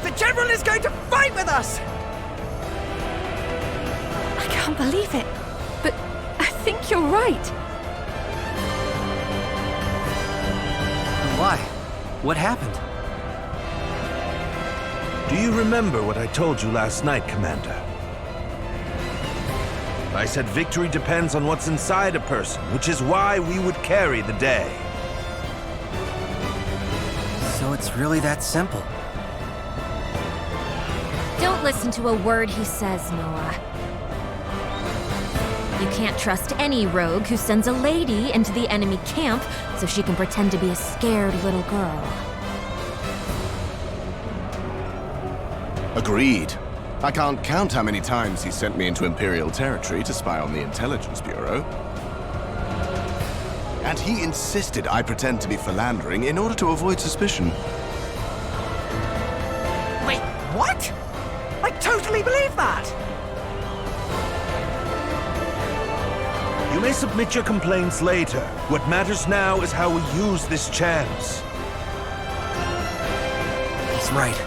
The General is going to fight with us! I can't believe it, but I think you're right. Why? What happened? Do you remember what I told you last night, Commander? I said victory depends on what's inside a person, which is why we would carry the day. So it's really that simple. Don't listen to a word he says, Noah. You can't trust any rogue who sends a lady into the enemy camp so she can pretend to be a scared little girl. Agreed. I can't count how many times he sent me into Imperial territory to spy on the Intelligence Bureau. And he insisted I pretend to be philandering in order to avoid suspicion. Wait, what? I totally believe that! You may submit your complaints later. What matters now is how we use this chance. He's right.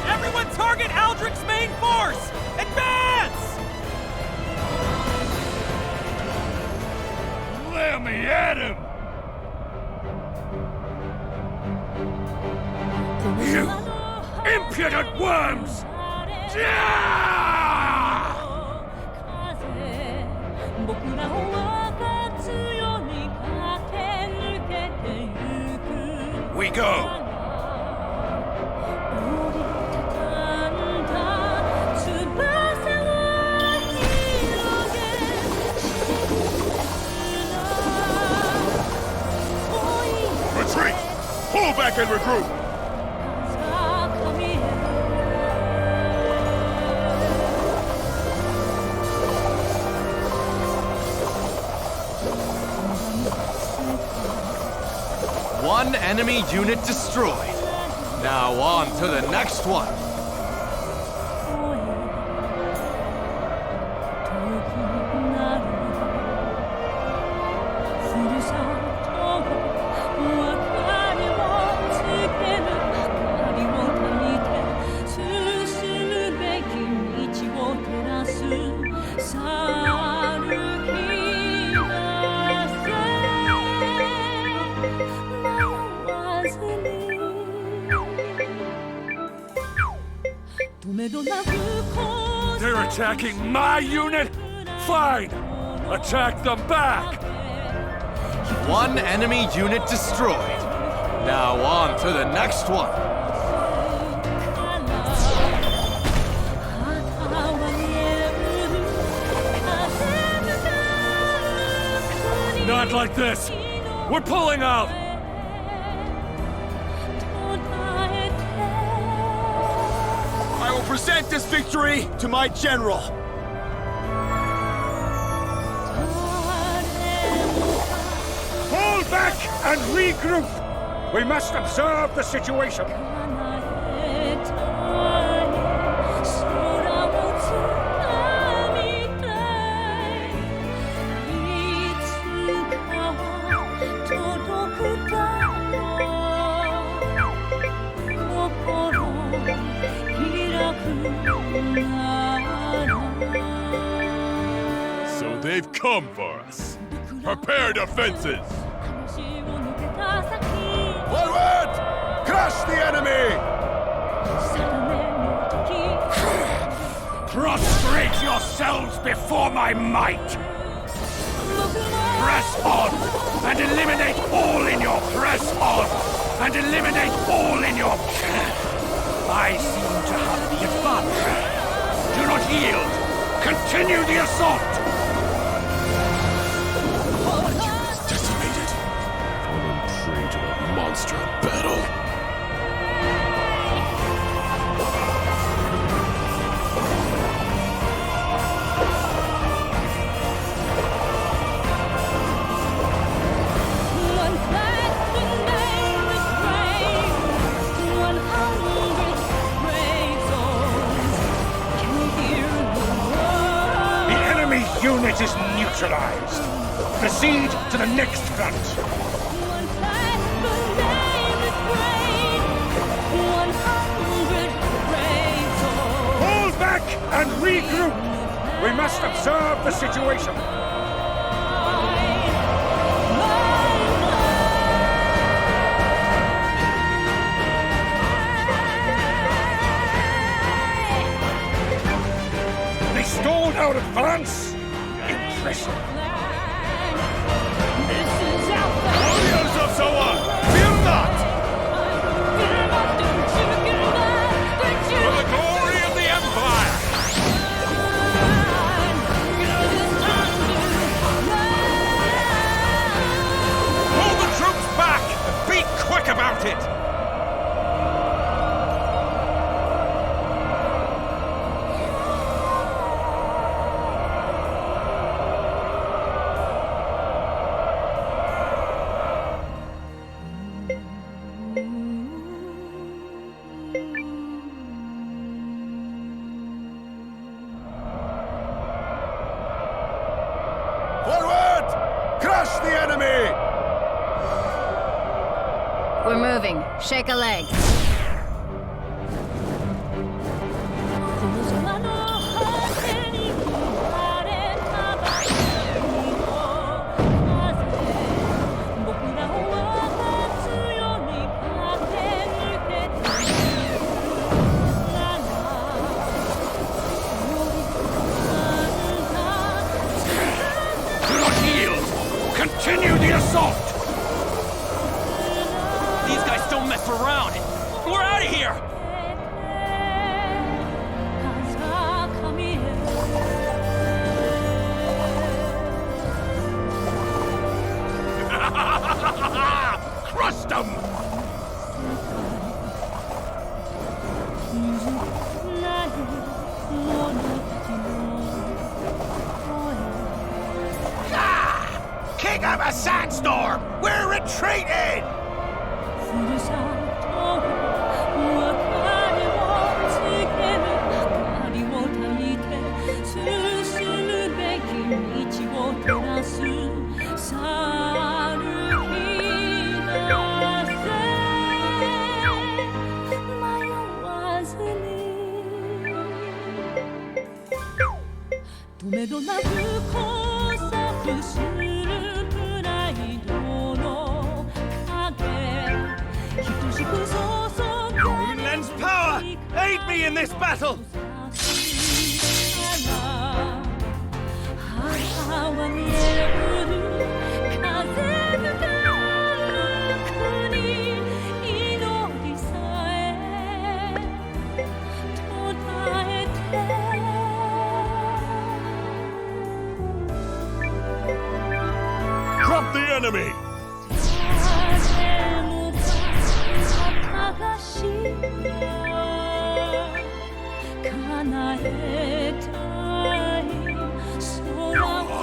Everyone target Aldrich's main force! Advance! Let me at him! You impudent worms! We go! Retreat! Pull back and regroup! One enemy unit destroyed. Now on to the next one. They're attacking my unit? Fine! Attack them back! One enemy unit destroyed. Now on to the next one. Not like this! We're pulling out! I will present this victory to my general. Fall back and regroup! We must observe the situation. So they've come for us. Prepare defenses! Forward! Crush the enemy! Prostrate yourselves before my might! Press on and eliminate all in your press on and eliminate all in your... I seem to have the advantage. Do not yield. Continue the assault. Decimated. Fallen prey to a monster of battle. It is neutralized. Proceed to the next front. Hold back and regroup. We must observe the situation. They stalled our advance? Impressive. Warriors of Zoa, fear not! For the glory of the Empire! Pull the troops back and be quick about it! Forward! Crush the enemy! We're moving. Shake a leg. Continue the assault! These guys don't mess around! We're out of here! Crushed them! King of a sandstorm! We're retreating! Immense power! Aid me in this battle! Drop the enemy!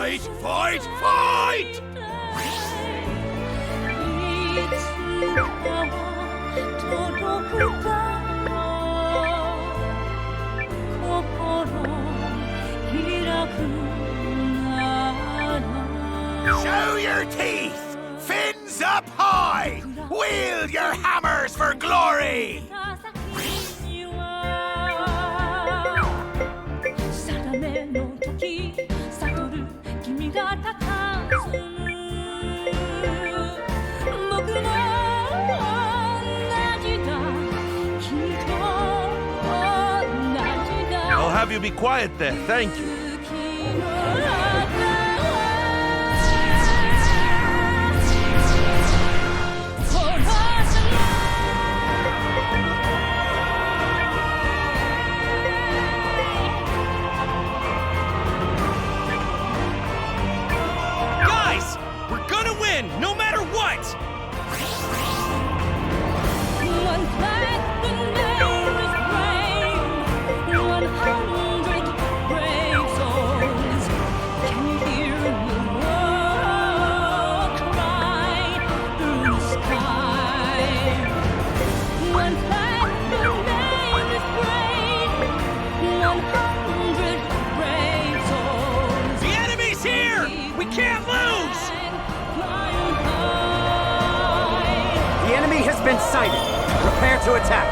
Fight! Fight! Fight! Show your teeth! Fins up high! Wield your hammers for glory! I'll have you be quiet there, thank you. Guys! We're gonna win, no matter what! cited. Prepare to attack.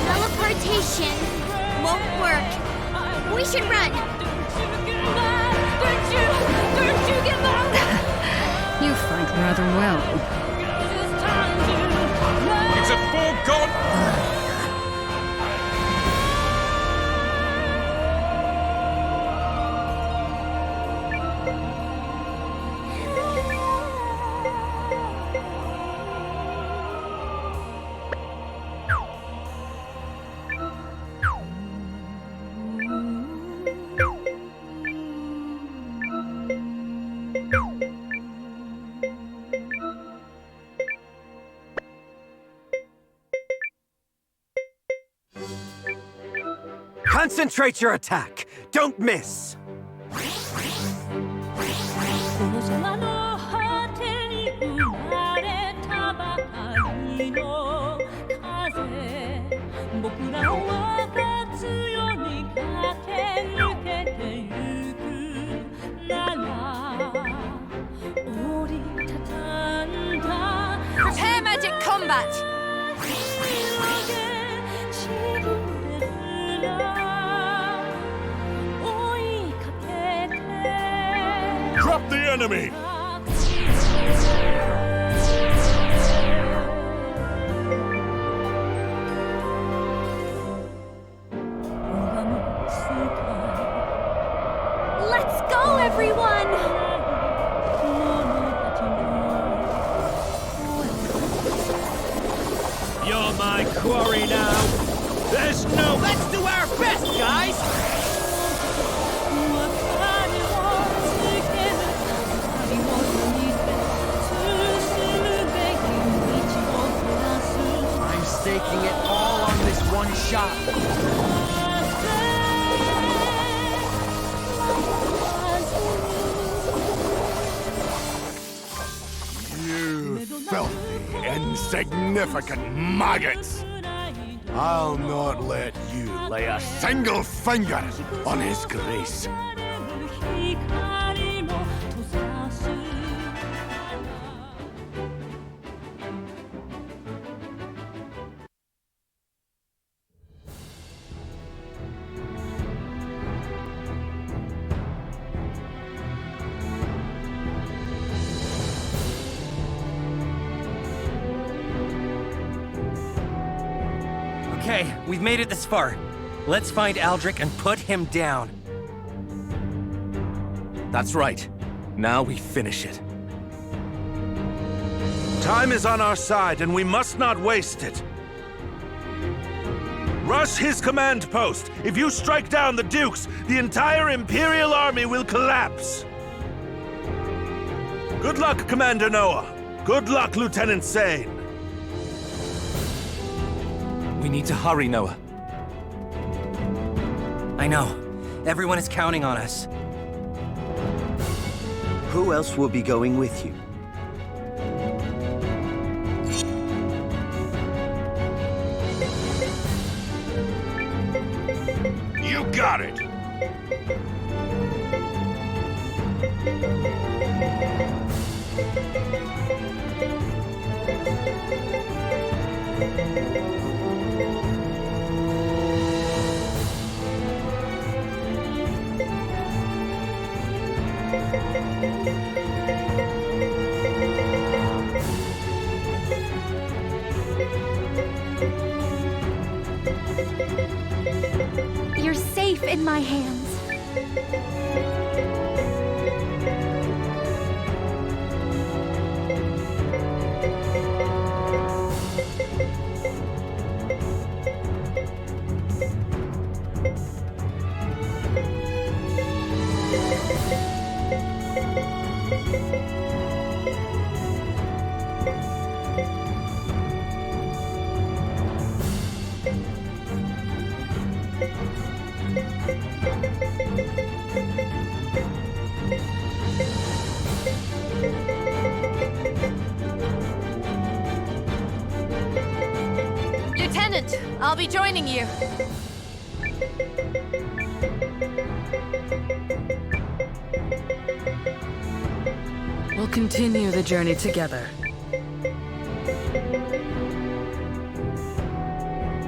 Teleportation won't work. We should run. Don't you give up. You fight rather well. It's a foregone... Concentrate your attack. Don't miss. Prepare magic combat! Drop the enemy! Let's go, everyone! You're my quarry now. There's no... Let's do our best, guys! I'm staking it all on this one shot. You filthy, insignificant maggots! I'll not let you lay a single finger on his grace. Okay, we've made it this far. Let's find Aldrich and put him down. That's right. Now we finish it. Time is on our side, and we must not waste it. Rush his command post. If you strike down the Dukes, the entire Imperial army will collapse. Good luck, Commander Noah. Good luck, Lieutenant Sane. We need to hurry, Noah. I know. Everyone is counting on us. Who else will be going with you? You got it! You're safe in my hands. I'll be joining you. We'll continue the journey together.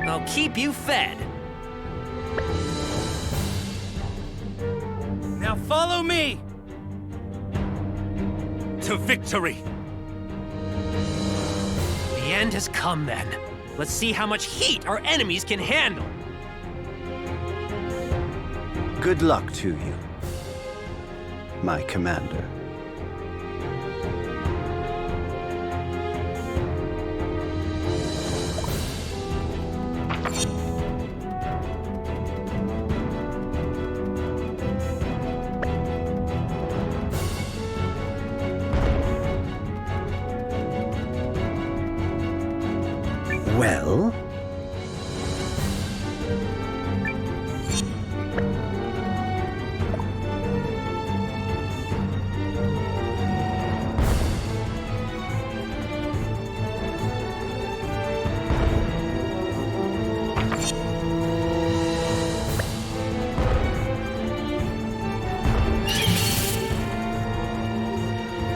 I'll keep you fed. Now follow me! To victory! The end has come then. Let's see how much heat our enemies can handle. Good luck to you, my commander. Well?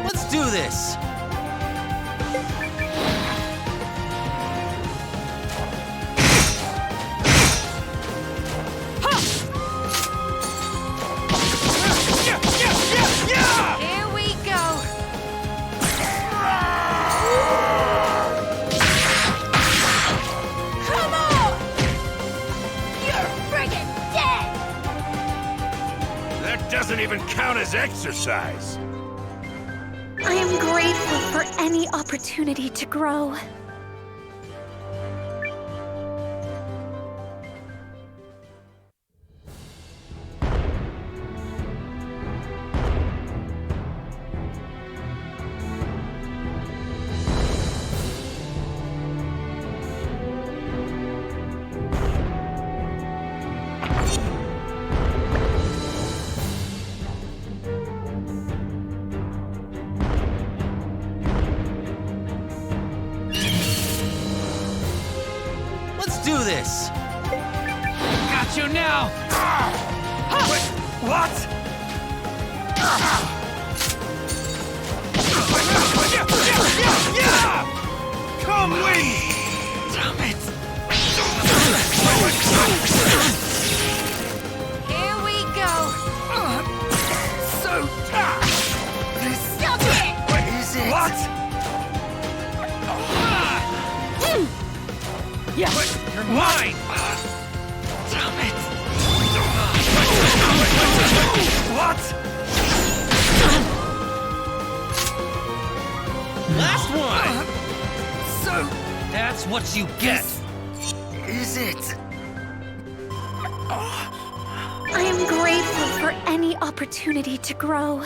Let's do this! Here we go. Come on! You're friggin' dead! That doesn't even count as exercise. I am grateful for any opportunity to grow. Let's do this! Got you now! Wait, what? Come win! Damn it! Here we go. So Stop it! What is it? What? Yeah. You're mine! Damn it! What? Last one! So that's what you get! Is it? I am grateful for any opportunity to grow.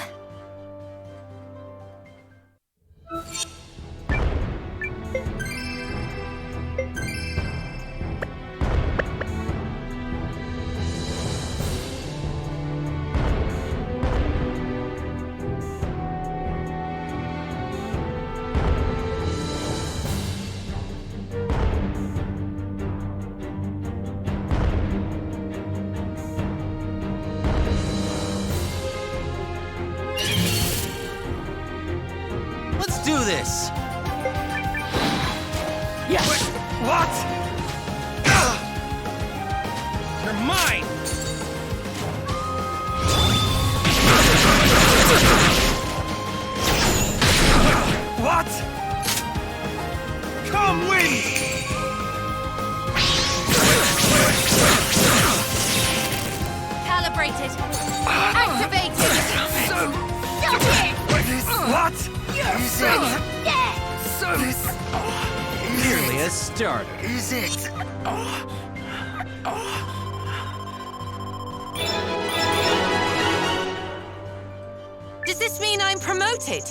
Let's do this! Yeah. What? You're mine! What? Come win! Calibrated. Activated. So Stop it! what? You're friggin' dead! Merely a starter. Is it? Does this mean I'm promoted?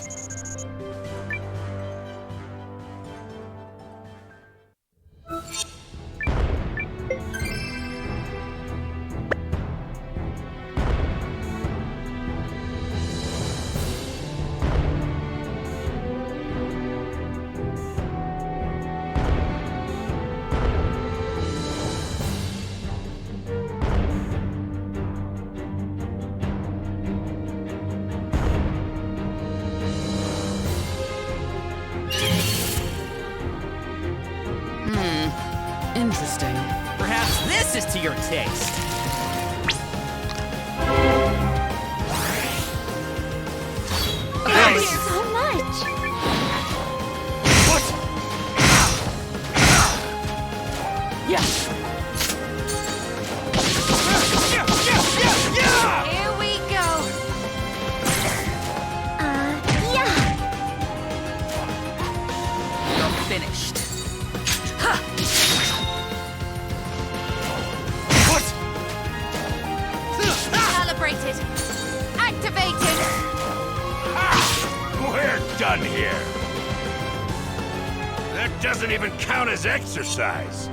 interesting. Perhaps this is to your taste. Thank you so much. What? Yes. Here we go. Yeah. You're finished. Calibrated. Activated. We're done here. That doesn't even count as exercise.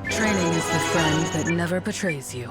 Training is the friend that never betrays you.